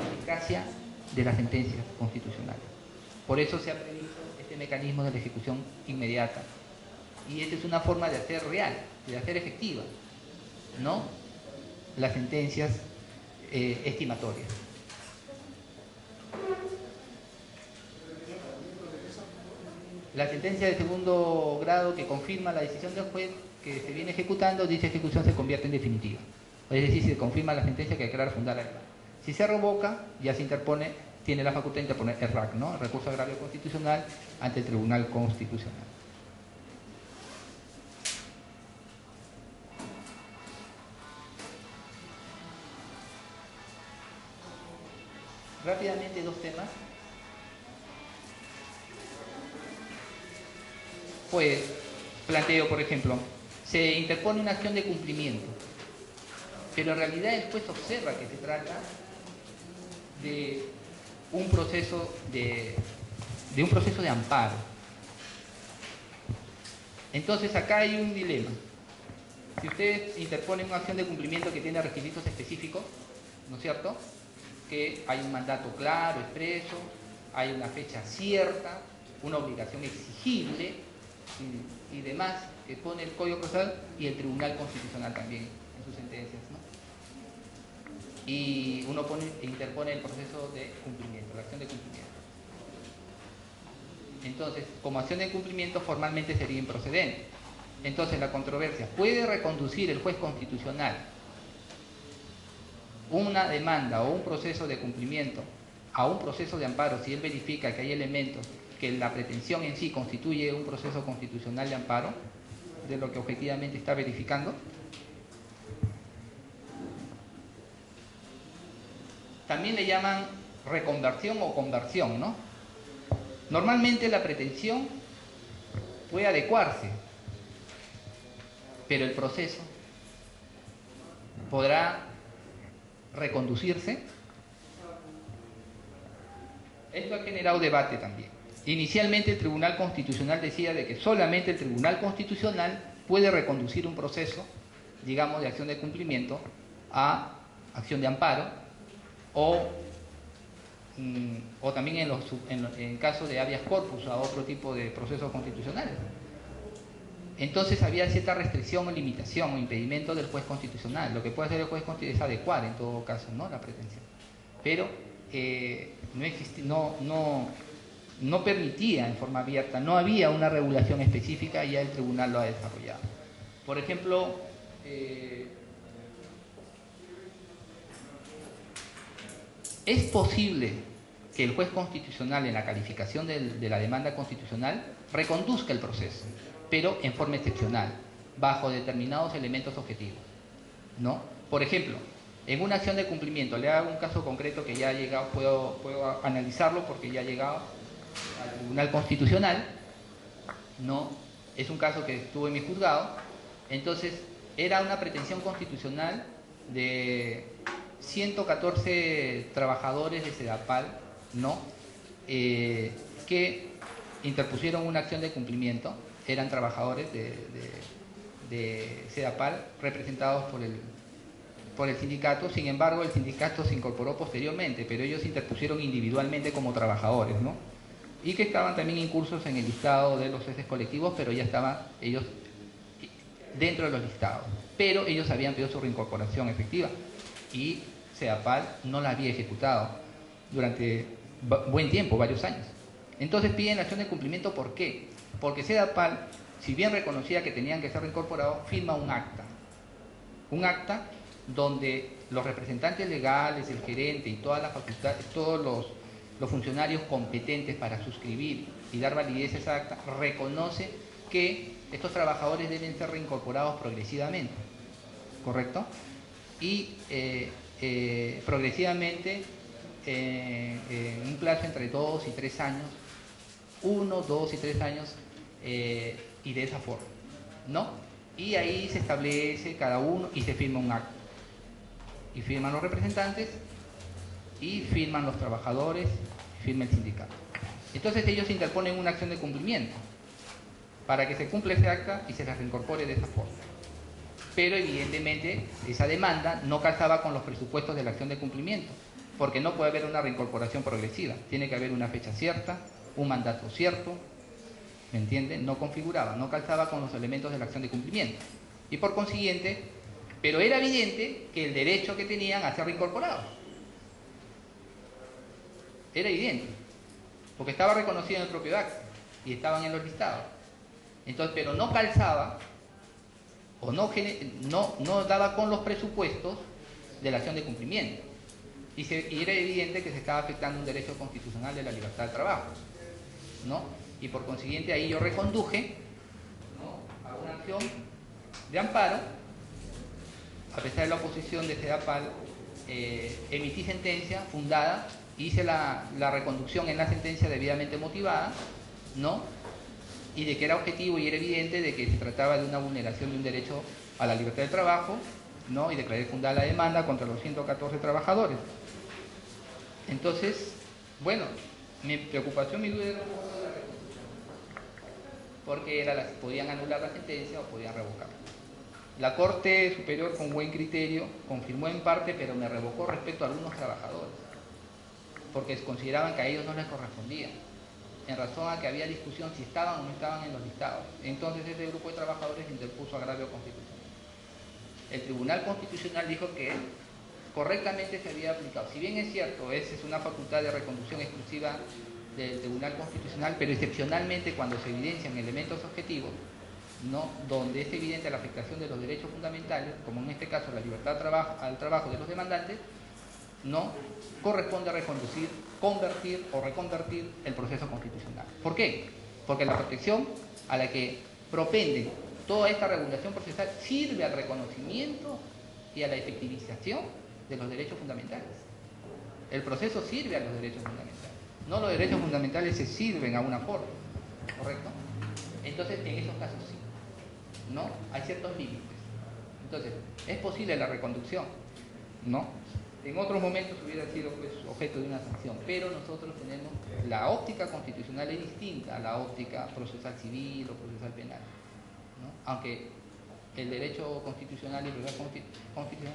[SPEAKER 2] La eficacia de las sentencias constitucionales. Por eso se ha previsto este mecanismo de la ejecución inmediata. Y esta es una forma de hacer real, de hacer efectiva, ¿no? Las sentencias estimatorias. La sentencia de segundo grado que confirma la decisión del juez que se viene ejecutando, dicha ejecución se convierte en definitiva. Es decir, si se confirma la sentencia que declara fundada la ley. Si se revoca, ya se interpone, tiene la facultad de interponer el RAC, ¿no? El recurso agravio constitucional ante el Tribunal Constitucional. Rápidamente dos temas. Pues planteo, por ejemplo, se interpone una acción de cumplimiento, pero en realidad el juez observa que se trata de un proceso de amparo. Entonces acá hay un dilema. Si usted interpone una acción de cumplimiento que tiene requisitos específicos, ¿no es cierto?, que hay un mandato claro, expreso, hay una fecha cierta, una obligación exigible y demás que pone el Código Procesal y el Tribunal Constitucional también en sus sentencias, ¿no? Y uno interpone el proceso de cumplimiento, la acción de cumplimiento. Entonces, como acción de cumplimiento formalmente sería improcedente. Entonces, la controversia, ¿puede reconducir el juez constitucional una demanda o un proceso de cumplimiento a un proceso de amparo si él verifica que hay elementos que la pretensión en sí constituye un proceso constitucional de amparo de lo que objetivamente está verificando? También le llaman reconversión o conversión, ¿no? Normalmente la pretensión puede adecuarse, pero el proceso podrá reconducirse. Esto ha generado debate también. Inicialmente el Tribunal Constitucional decía de que solamente el Tribunal Constitucional puede reconducir un proceso, digamos, de acción de cumplimiento a acción de amparo o también en caso de habeas corpus a otro tipo de procesos constitucionales. Entonces había cierta restricción o limitación o impedimento del juez constitucional. Lo que puede hacer el juez constitucional es adecuar en todo caso, ¿no?, la pretensión. Pero no permitía en forma abierta, no había una regulación específica y ya el tribunal lo ha desarrollado. Por ejemplo, ¿es posible que el juez constitucional en la calificación de la demanda constitucional reconduzca el proceso, pero en forma excepcional, bajo determinados elementos objetivos, ¿no? Por ejemplo, en una acción de cumplimiento, le hago un caso concreto que ya ha llegado, puedo analizarlo porque ya ha llegado al Tribunal Constitucional, ¿no? Es un caso que estuvo en mi juzgado. Entonces, era una pretensión constitucional de 114 trabajadores de Sedapal, ¿no?, que interpusieron una acción de cumplimiento. Eran trabajadores de Sedapal representados por el sindicato. Sin embargo, el sindicato se incorporó posteriormente, pero ellos interpusieron individualmente como trabajadores, ¿no?, y que estaban también incursos en el listado de los ceses colectivos, pero ya estaban ellos dentro de los listados. Pero ellos habían pedido su reincorporación efectiva y Sedapal no la había ejecutado durante buen tiempo, varios años. Entonces piden la acción de cumplimiento. ¿Por qué? Porque Sedapal, si bien reconocía que tenían que ser reincorporados, firma un acta donde los representantes legales, el gerente y todas las facultades, todos los funcionarios competentes para suscribir y dar validez a esa acta, reconoce que estos trabajadores deben ser reincorporados progresivamente, ¿correcto? Y progresivamente en un plazo entre 2 y 3 años, 1, 2 y 3 años, y de esa forma, ¿no? Y ahí se establece cada uno y se firma un acta. Y firman los representantes, y firman los trabajadores, y firma el sindicato. Entonces ellos interponen una acción de cumplimiento para que se cumpla ese acta y se les reincorpore de esa forma. Pero evidentemente esa demanda no calzaba con los presupuestos de la acción de cumplimiento, porque no puede haber una reincorporación progresiva. Tiene que haber una fecha cierta, un mandato cierto, ¿me entienden? No configuraba, no calzaba con los elementos de la acción de cumplimiento. Y por consiguiente, pero era evidente que el derecho que tenían a ser reincorporados era evidente, porque estaba reconocido en el propio acta. y estaban en los listados. Entonces, pero no calzaba o no daba con los presupuestos de la acción de cumplimiento. Y era evidente que se estaba afectando un derecho constitucional de la libertad del trabajo, ¿no? Y por consiguiente ahí yo reconduje, ¿no?, a una acción de amparo. A pesar de la oposición de CEDAPAL, emití sentencia fundada, hice la reconducción en la sentencia debidamente motivada, ¿no?, y de que era objetivo y era evidente de que se trataba de una vulneración de un derecho a la libertad del trabajo, ¿no?, y declaré fundada la demanda contra los 114 trabajadores. Entonces, bueno, mi preocupación, mi duda era porque era si podían anular la sentencia o podían revocarla. La Corte Superior, con buen criterio, confirmó en parte, pero me revocó respecto a algunos trabajadores, porque consideraban que a ellos no les correspondía, en razón a que había discusión si estaban o no estaban en los listados. Entonces ese grupo de trabajadores interpuso agravio constitucional. El Tribunal Constitucional dijo que correctamente se había aplicado. Si bien es cierto, esa es una facultad de reconducción exclusiva del Tribunal Constitucional, pero excepcionalmente cuando se evidencian elementos objetivos, ¿no?, donde es evidente la afectación de los derechos fundamentales, como en este caso la libertad al trabajo de los demandantes, no corresponde reconducir, convertir o reconvertir el proceso constitucional. ¿Por qué? Porque la protección a la que propende toda esta regulación procesal sirve al reconocimiento y a la efectivización de los derechos fundamentales. El proceso sirve a los derechos fundamentales, no los derechos fundamentales se sirven a una forma, ¿correcto? Entonces, en esos casos sí, ¿no? Hay ciertos límites. Entonces, es posible la reconducción, ¿no? En otros momentos hubiera sido, pues, objeto de una sanción, pero nosotros tenemos, la óptica constitucional es distinta a la óptica procesal civil o procesal penal, ¿no? Aunque el derecho constitucional y el derecho constitucional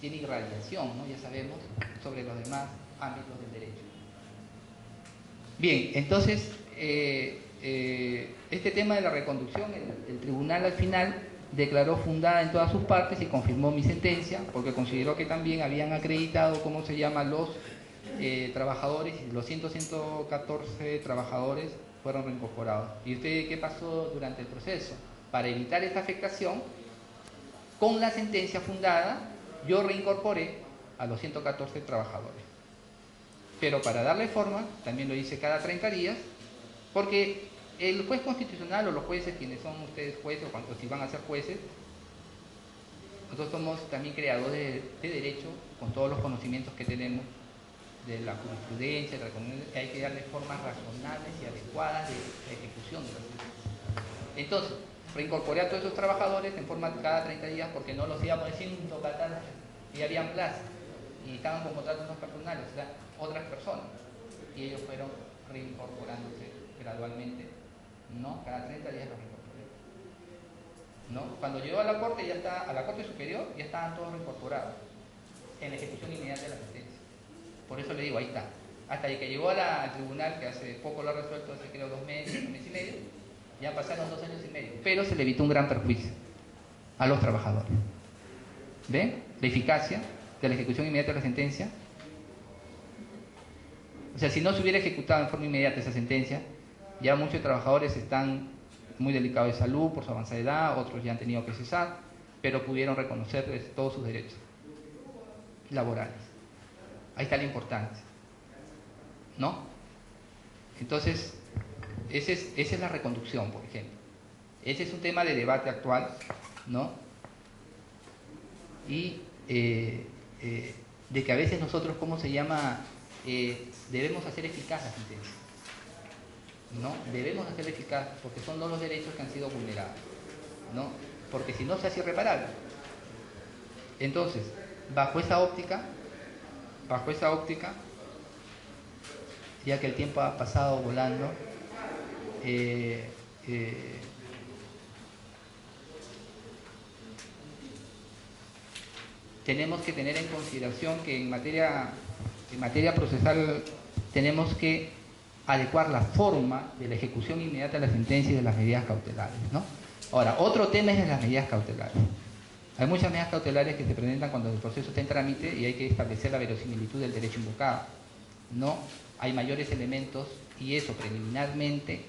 [SPEAKER 2] tiene irradiación, ¿no?, ya sabemos, sobre los demás ámbitos del derecho. Bien, entonces, este tema de la reconducción, el tribunal al final declaró fundada en todas sus partes y confirmó mi sentencia, porque consideró que también habían acreditado, ¿cómo se llama?, los trabajadores, y los 114 trabajadores fueron reincorporados. ¿Y usted qué pasó durante el proceso? Para evitar esta afectación, con la sentencia fundada, yo reincorporé a los 114 trabajadores. Pero para darle forma, también lo hice cada 30 días, porque el juez constitucional o los jueces, quienes son ustedes jueces o cuando si van a ser jueces, nosotros somos también creadores de derecho con todos los conocimientos que tenemos de la jurisprudencia, que hay que darle formas razonables y adecuadas de la ejecución de las sentencias. Entonces, reincorporé a todos esos trabajadores en forma de cada 30 días porque no los íbamos diciendo y habían plaza y estaban con contratos no personales, o sea, otras personas, y ellos fueron reincorporándose gradualmente, ¿no? Cada 30 días los reincorporé, ¿no? Cuando llegó a la Corte, a la Corte Superior, ya estaban todos reincorporados en la ejecución inmediata de la sentencia. Por eso le digo, ahí está. Hasta que llegó al tribunal, que hace poco lo ha resuelto, hace creo 2 meses, 1 mes y medio, ya pasaron 2 años y medio, pero se le evitó un gran perjuicio a los trabajadores. ¿Ven? La eficacia de la ejecución inmediata de la sentencia. O sea, si no se hubiera ejecutado en forma inmediata esa sentencia, ya muchos trabajadores están muy delicados de salud por su avanzada edad, otros ya han tenido que cesar, pero pudieron reconocer todos sus derechos laborales. Ahí está la importancia, ¿no? Entonces, esa es la reconducción, por ejemplo. Ese es un tema de debate actual, ¿no? Y de que a veces nosotros, ¿cómo se llama?, debemos hacer eficaz la sentencia, ¿no? Debemos hacerla eficaz porque son los derechos que han sido vulnerados, ¿no? Porque si no se hace irreparable. Entonces, bajo esa óptica, ya que el tiempo ha pasado volando, tenemos que tener en consideración que en materia procesal tenemos que adecuar la forma de la ejecución inmediata de la sentencia y de las medidas cautelares, ¿no? Ahora, otro tema es de las medidas cautelares. Hay muchas medidas cautelares que se presentan cuando el proceso está en trámite y hay que establecer la verosimilitud del derecho invocado, ¿no? Hay mayores elementos y eso preliminarmente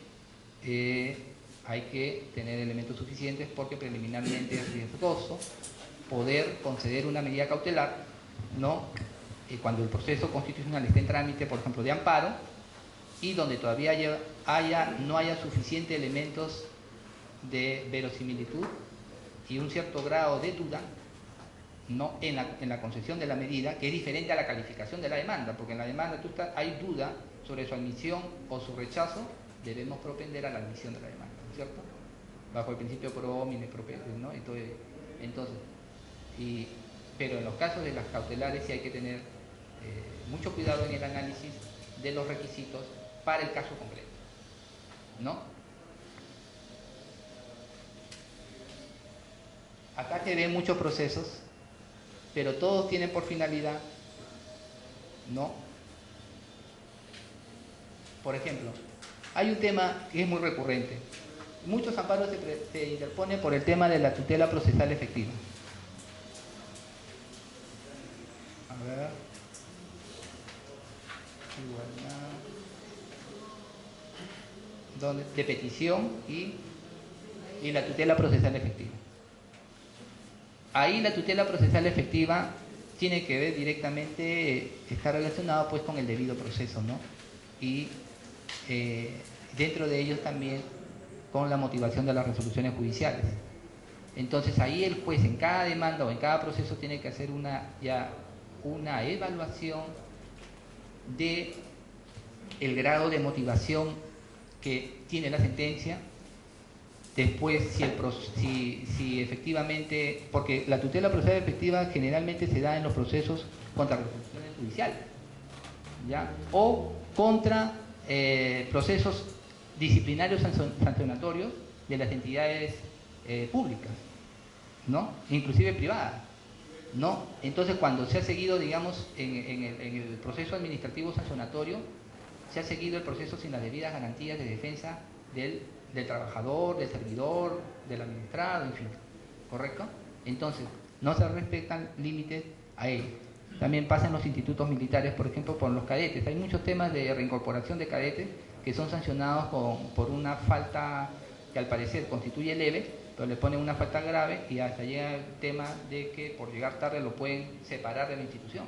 [SPEAKER 2] hay que tener elementos suficientes porque preliminarmente es riesgoso poder conceder una medida cautelar, ¿no? Cuando el proceso constitucional esté en trámite, por ejemplo, de amparo, y donde todavía no haya suficientes elementos de verosimilitud y un cierto grado de duda, ¿no? en la concesión de la medida, que es diferente a la calificación de la demanda, porque en la demanda hay duda sobre su admisión o su rechazo, debemos propender a la admisión de la demanda, ¿no es cierto? Bajo el principio pro homine propende, ¿no? Pero en los casos de las cautelares sí hay que tener mucho cuidado en el análisis de los requisitos para el caso concreto, ¿no? Acá se ven muchos procesos, pero todos tienen por finalidad, ¿no? Por ejemplo, hay un tema que es muy recurrente. Muchos amparos se interponen por el tema de la tutela procesal efectiva. A ver. Igualdad. De petición y la tutela procesal efectiva. Ahí la tutela procesal efectiva tiene que ver directamente, está relacionado pues con el debido proceso, ¿no? Y dentro de ellos también con la motivación de las resoluciones judiciales. Entonces ahí el juez en cada demanda o en cada proceso tiene que hacer una evaluación de el grado de motivación que tiene la sentencia. Después, si efectivamente, porque la tutela procesal efectiva generalmente se da en los procesos contra resoluciones judiciales, ¿ya? O contra procesos disciplinarios sancionatorios de las entidades públicas, ¿no? Inclusive privadas, ¿no? Entonces, cuando se ha seguido, digamos, en el proceso administrativo sancionatorio, se ha seguido el proceso sin las debidas garantías de defensa del trabajador, del servidor, del administrado, en fin, ¿correcto? Entonces, no se respetan límites a ello. También pasa en los institutos militares, por ejemplo, por los cadetes. Hay muchos temas de reincorporación de cadetes que son sancionados por una falta que al parecer constituye leve, pero le ponen una falta grave y hasta llega el tema de que por llegar tarde lo pueden separar de la institución.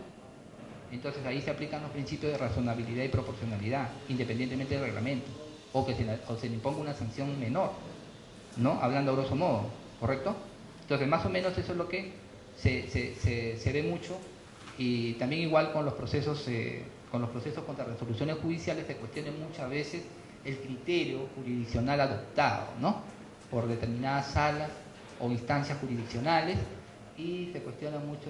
[SPEAKER 2] Entonces ahí se aplican los principios de razonabilidad y proporcionalidad, independientemente del reglamento, o que se le imponga una sanción menor, ¿no? Hablando a grosso modo, ¿correcto? Entonces más o menos eso es lo que se ve mucho, y también igual con los procesos contra resoluciones judiciales se cuestiona muchas veces el criterio jurisdiccional adoptado, ¿no? Por determinadas salas o instancias jurisdiccionales, y se cuestiona mucho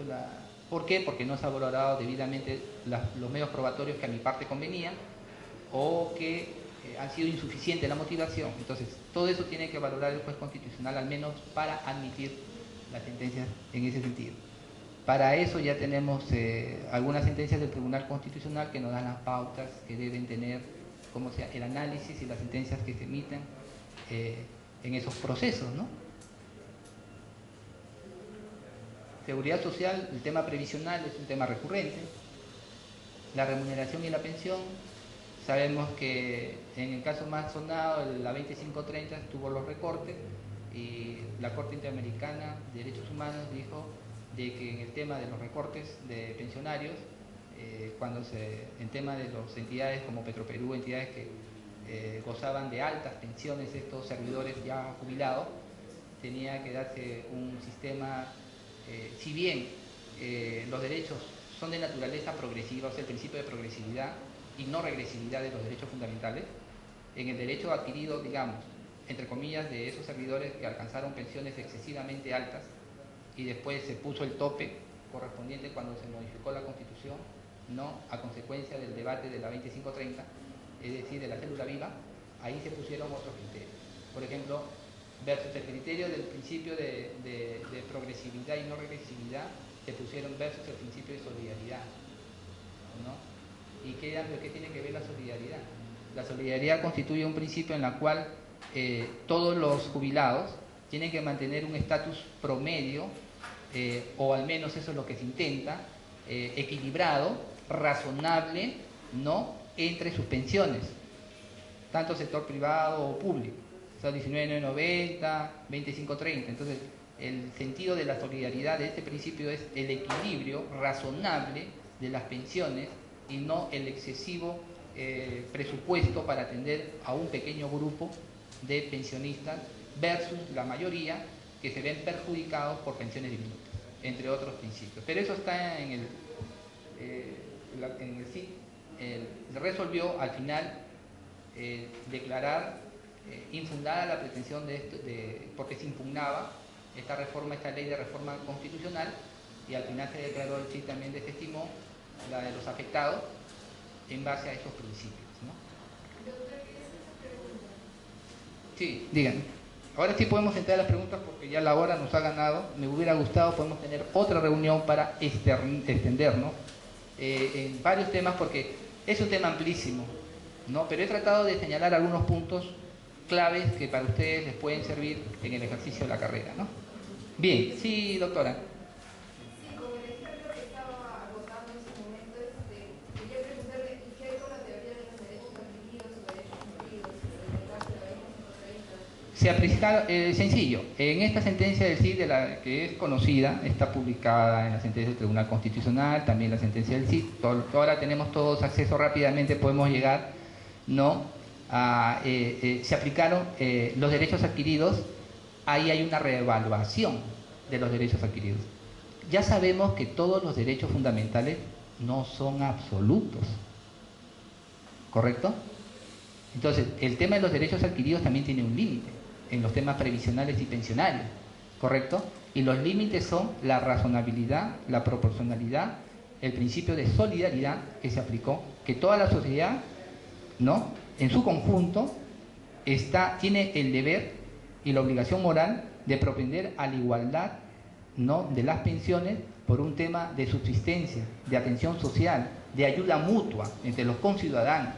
[SPEAKER 2] ¿por qué? Porque no se ha valorado debidamente los medios probatorios que a mi parte convenían, o que han sido insuficientes la motivación. Entonces, todo eso tiene que valorar el juez constitucional, al menos para admitir las sentencias en ese sentido. Para eso ya tenemos algunas sentencias del Tribunal Constitucional que nos dan las pautas que deben tener, como sea, el análisis y las sentencias que se emiten en esos procesos, ¿no? Seguridad social, el tema previsional es un tema recurrente. La remuneración y la pensión, sabemos que en el caso más sonado, la 2530, tuvo los recortes, y la Corte Interamericana de Derechos Humanos dijo de que en el tema de los recortes de pensionarios, en tema de las entidades como Petroperú, entidades que gozaban de altas pensiones, estos servidores ya jubilados, tenía que darse un sistema, si bien los derechos son de naturaleza progresiva, o sea, el principio de progresividad y no regresividad de los derechos fundamentales, en el derecho adquirido, digamos, entre comillas, de esos servidores que alcanzaron pensiones excesivamente altas, y después se puso el tope correspondiente cuando se modificó la Constitución, ¿no? A consecuencia del debate de la 2530, es decir, de la célula viva, ahí se pusieron otros criterios. Por ejemplo, versus el criterio del principio de progresividad y no regresividad, se pusieron versus el principio de solidaridad, ¿no? ¿Y qué tiene que ver la solidaridad? La solidaridad constituye un principio en el cual todos los jubilados tienen que mantener un estatus promedio, o al menos eso es lo que se intenta, equilibrado, razonable, ¿no?, entre sus pensiones. tanto sector privado o público. Son 19.990, 25.30. Entonces, el sentido de la solidaridad de este principio es el equilibrio razonable de las pensiones y no el excesivo presupuesto para atender a un pequeño grupo de pensionistas versus la mayoría que se ven perjudicados por pensiones diminutas, entre otros principios. Pero eso está en el CID. Resolvió al final declarar infundada la pretensión de esto, porque se impugnaba esta ley de reforma constitucional, y al final se declaró, el CID también desestimó la de los afectados en base a esos principios, ¿no? Sí, díganme. Ahora sí podemos entrar a las preguntas porque ya la hora nos ha ganado. Me hubiera gustado, podemos tener otra reunión para extendernos en varios temas, porque es un tema amplísimo, ¿no? Pero he tratado de señalar algunos puntos claves que para ustedes les pueden servir en el ejercicio de la carrera, ¿no? Bien, sí, doctora.
[SPEAKER 3] Sí, con el ejemplo que estaba agotando en ese momento, quería preguntarle qué hay con la teoría de los derechos adquiridos o derechos adquiridos, en el caso de la 2130.
[SPEAKER 2] Se aplica sencillo. En esta sentencia del CID, que es conocida, está publicada en la sentencia del Tribunal Constitucional, también la sentencia del CID. Ahora tenemos todos acceso rápidamente, podemos llegar, ¿no? Se aplicaron los derechos adquiridos. Ahí hay una reevaluación de los derechos adquiridos. Ya sabemos que todos los derechos fundamentales no son absolutos, ¿correcto? Entonces, el tema de los derechos adquiridos también tiene un límite en los temas previsionales y pensionarios, ¿correcto? Y los límites son la razonabilidad, la proporcionalidad, el principio de solidaridad que se aplicó, que toda la sociedad, ¿no?, en su conjunto tiene el deber y la obligación moral de propender a la igualdad, ¿no?, de las pensiones por un tema de subsistencia, de atención social, de ayuda mutua entre los conciudadanos.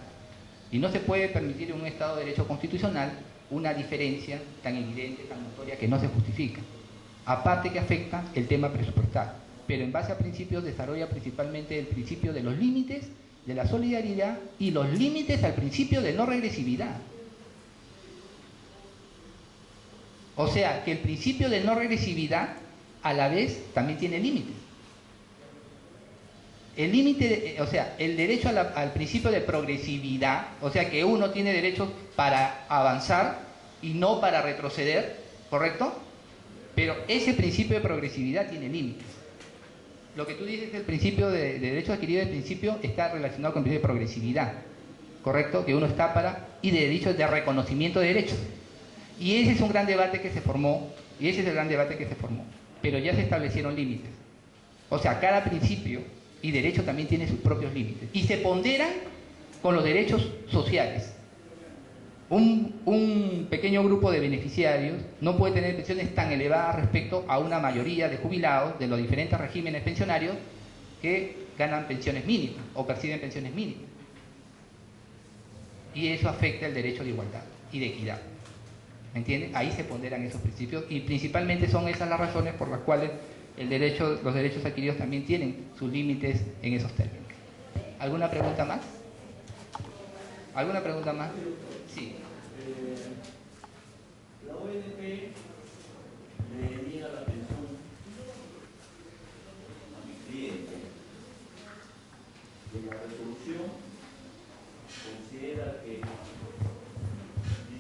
[SPEAKER 2] Y no se puede permitir en un Estado de Derecho constitucional una diferencia tan evidente, tan notoria, que no se justifica. Aparte que afecta el tema presupuestal, pero en base a principios desarrolla principalmente el principio de los límites de la solidaridad y los límites al principio de no regresividad. O sea, que el principio de no regresividad a la vez también tiene límites. El límite, o sea, el derecho al principio de progresividad, o sea, que uno tiene derechos para avanzar y no para retroceder, ¿correcto? Pero ese principio de progresividad tiene límites. Lo que tú dices, el principio de derecho adquirido, el principio está relacionado con el principio de progresividad, ¿correcto? Que uno está y de derechos de reconocimiento de derechos. Y ese es un gran debate que se formó, pero ya se establecieron límites. O sea, cada principio y derecho también tiene sus propios límites. Y se ponderan con los derechos sociales. Un pequeño grupo de beneficiarios no puede tener pensiones tan elevadas respecto a una mayoría de jubilados de los diferentes regímenes pensionarios que ganan pensiones mínimas o perciben pensiones mínimas. Y eso afecta el derecho de igualdad y de equidad. ¿Me entienden? Ahí se ponderan esos principios y principalmente son esas las razones por las cuales los derechos adquiridos también tienen sus límites en esos términos. ¿Alguna pregunta más? ¿Alguna pregunta más? Sí.
[SPEAKER 4] La ONP le niega la pensión a mi cliente. En la resolución considera que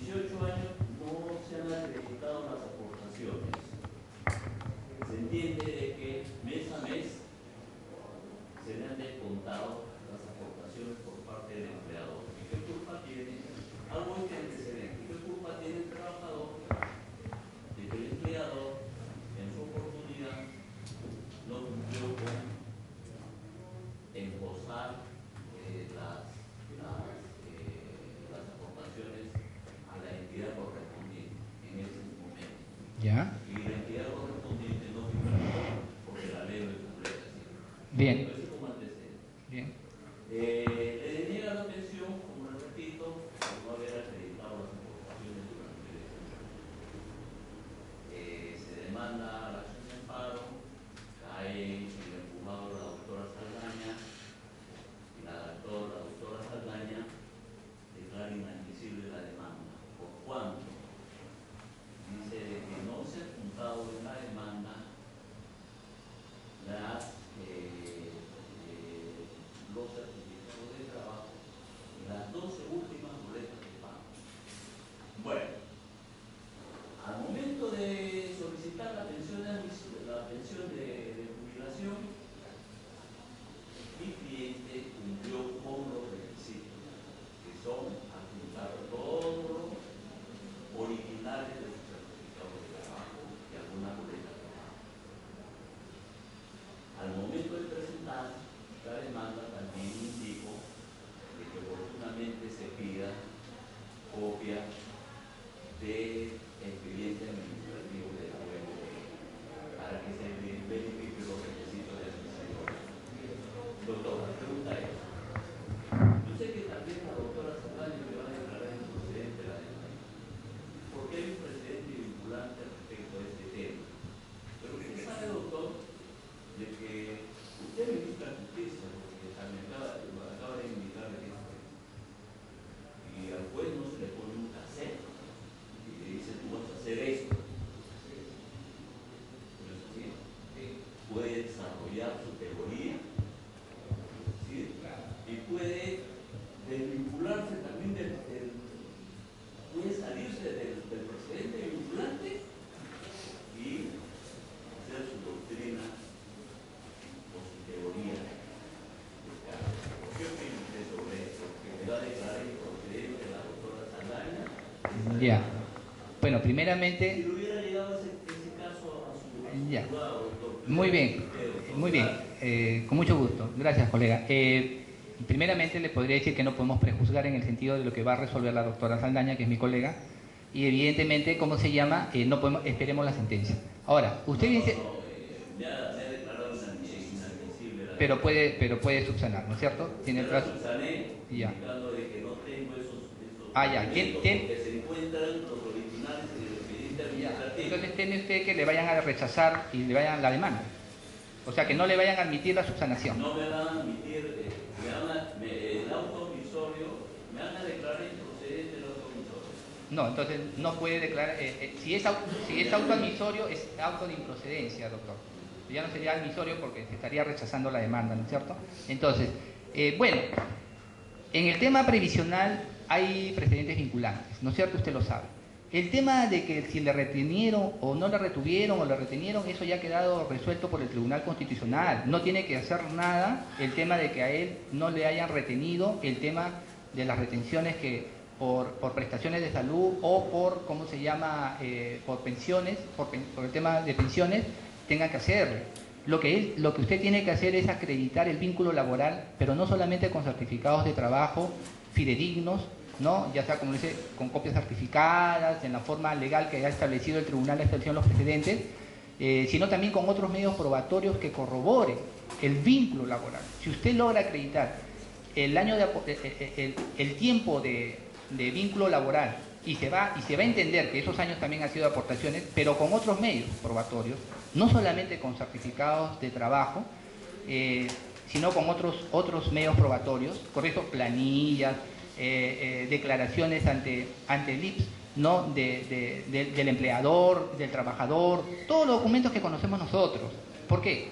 [SPEAKER 4] 18 años no se han acreditado las aportaciones. Se entiende de que mes a mes se le han descontado las aportaciones por parte del empleador. ¿Y qué culpa tiene? Algo este antecedente. ¿Qué culpa tiene el trabajador de que el empleador en su oportunidad no cumplió con embolsar las aportaciones a la entidad correspondiente en ese momento?
[SPEAKER 2] ¿Ya?
[SPEAKER 4] Y la entidad correspondiente no firmó porque la ley lo establece así.
[SPEAKER 2] Bien.
[SPEAKER 4] Eso como antecedente.
[SPEAKER 2] Bien.
[SPEAKER 4] Le deniega la pensión, como le repito, por no haber acreditado las aportaciones durante el ejercicio. Se demanda la acción de amparo, cae en el juzgado la doctora Saldaña, y la doctora Saldaña declara inadmisible
[SPEAKER 2] primeramente...
[SPEAKER 4] Si le hubiera llegado ese caso a su
[SPEAKER 2] Ya.
[SPEAKER 4] juzgado, doctor.
[SPEAKER 2] Muy bien, muy bien, con mucho gusto. Gracias, colega. Primeramente le podría decir que no podemos prejuzgar en el sentido de lo que va a resolver la doctora Saldaña, que es mi colega, y evidentemente, ¿cómo se llama? No podemos, esperemos la sentencia. Ahora, usted dice...
[SPEAKER 4] Ya se ha declarado inadmisible.
[SPEAKER 2] Pero puede subsanar, ¿no es cierto? Tiene el plazo.
[SPEAKER 4] Subsané,
[SPEAKER 2] Ya.
[SPEAKER 4] indicando de que no tengo esos
[SPEAKER 2] Ya.
[SPEAKER 4] que se encuentran los originales en el expediente administrativo.
[SPEAKER 2] Entonces tiene usted que le vayan a rechazar y le vayan la demanda. O sea, que no le vayan a admitir la subsanación.
[SPEAKER 4] No me van a admitir, el auto omisorio, me van a declarar improcedente el auto omisorio.
[SPEAKER 2] No, entonces no puede declarar, si es auto admisorio, es auto de improcedencia, doctor. Ya no sería admisorio porque se estaría rechazando la demanda, ¿no es cierto? Entonces, bueno, en el tema previsional hay precedentes vinculantes, ¿no es cierto? Usted lo sabe. El tema de que si le retenieron o no le retuvieron o le retenieron, eso ya ha quedado resuelto por el Tribunal Constitucional. No tiene que hacer nada el tema de que a él no le hayan retenido el tema de las retenciones que por prestaciones de salud o por, ¿cómo se llama?, por pensiones, por el tema de pensiones, tenga que hacerlo. Lo que usted tiene que hacer es acreditar el vínculo laboral, pero no solamente con certificados de trabajo fidedignos, ¿no? Ya sea, como dice, con copias certificadas, en la forma legal que ha establecido el Tribunal de Excepción los precedentes, sino también con otros medios probatorios que corroboren el vínculo laboral. Si usted logra acreditar el tiempo de vínculo laboral y se va a entender que esos años también han sido aportaciones, pero con otros medios probatorios, no solamente con certificados de trabajo, sino con otros medios probatorios, correcto, planillas, declaraciones ante el IPS, ¿no?, del empleador, del trabajador, todos los documentos que conocemos nosotros. ¿Por qué?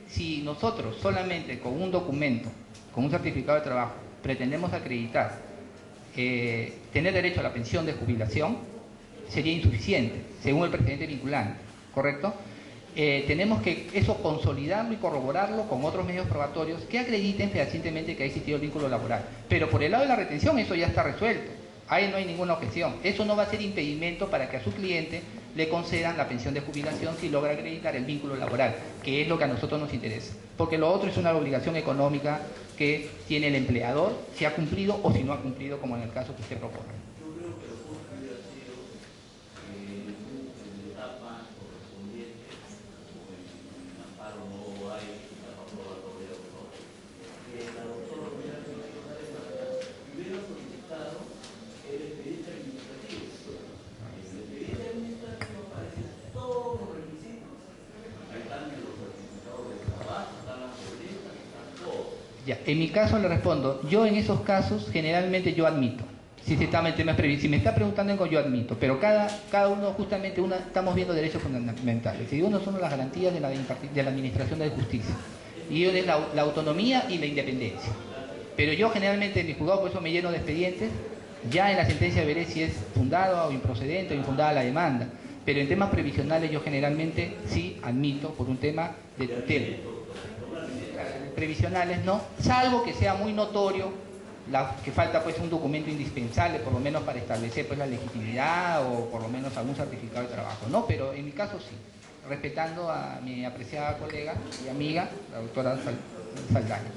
[SPEAKER 2] Si nosotros solamente con un documento, con un certificado de trabajo, pretendemos acreditar tener derecho a la pensión de jubilación, sería insuficiente, según el precedente vinculante, ¿correcto? Tenemos que eso consolidarlo y corroborarlo con otros medios probatorios que acrediten fehacientemente que ha existido el vínculo laboral. Pero por el lado de la retención eso ya está resuelto, ahí no hay ninguna objeción. Eso no va a ser impedimento para que a su cliente le concedan la pensión de jubilación si logra acreditar el vínculo laboral, que es lo que a nosotros nos interesa. Porque lo otro es una obligación económica que tiene el empleador, si ha cumplido o si no ha cumplido, como en el caso que usted propone.
[SPEAKER 4] Yo creo que lo justo hubiera sido en la etapa correspondiente, como en amparo no hay etapa probatoria, ¿no?, que la doctora hubiera solicitado el expediente administrativo. En el expediente administrativo aparecen todos los requisitos. Ahí están los certificados de trabajo, están las boletas, están todo.
[SPEAKER 2] Ya, en mi caso le respondo, yo en esos casos generalmente yo admito. Si me está preguntando algo, yo admito, pero cada uno, justamente, estamos viendo derechos fundamentales. Y uno son las garantías de la Administración de Justicia. Y uno es la autonomía y la independencia. Pero yo generalmente en mi juzgado, por eso me lleno de expedientes, ya en la sentencia veré si es fundada o improcedente o infundada la demanda. Pero en temas previsionales yo generalmente sí admito por un tema de tutela. Previsionales no, salvo que sea muy notorio que falta pues un documento indispensable, por lo menos para establecer pues la legitimidad o por lo menos algún certificado de trabajo, ¿no? Pero en mi caso sí, respetando a mi apreciada colega y amiga, la doctora Saldaña.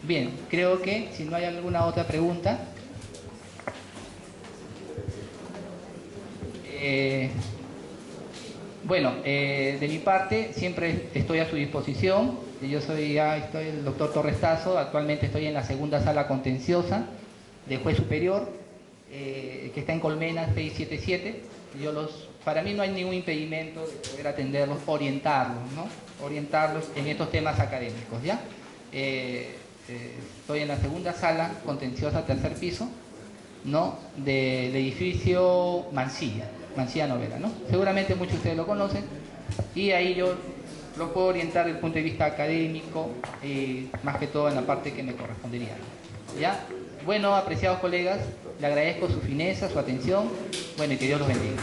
[SPEAKER 2] Bien, creo que si no hay alguna otra pregunta, bueno, de mi parte siempre estoy a su disposición. Yo estoy el doctor Torres Tazo, actualmente estoy en la segunda sala contenciosa de juez superior, que está en Colmena 677. Para mí no hay ningún impedimento de poder atenderlos, orientarlos, ¿no? Orientarlos en estos temas académicos, ¿ya? Estoy en la segunda sala contenciosa, tercer piso, ¿no?, del edificio Mansilla Novela, ¿no? Seguramente muchos de ustedes lo conocen, y ahí yo lo puedo orientar desde el punto de vista académico, más que todo en la parte que me correspondería, ¿ya? Bueno, apreciados colegas, le agradezco su fineza, su atención, bueno, y que Dios los bendiga.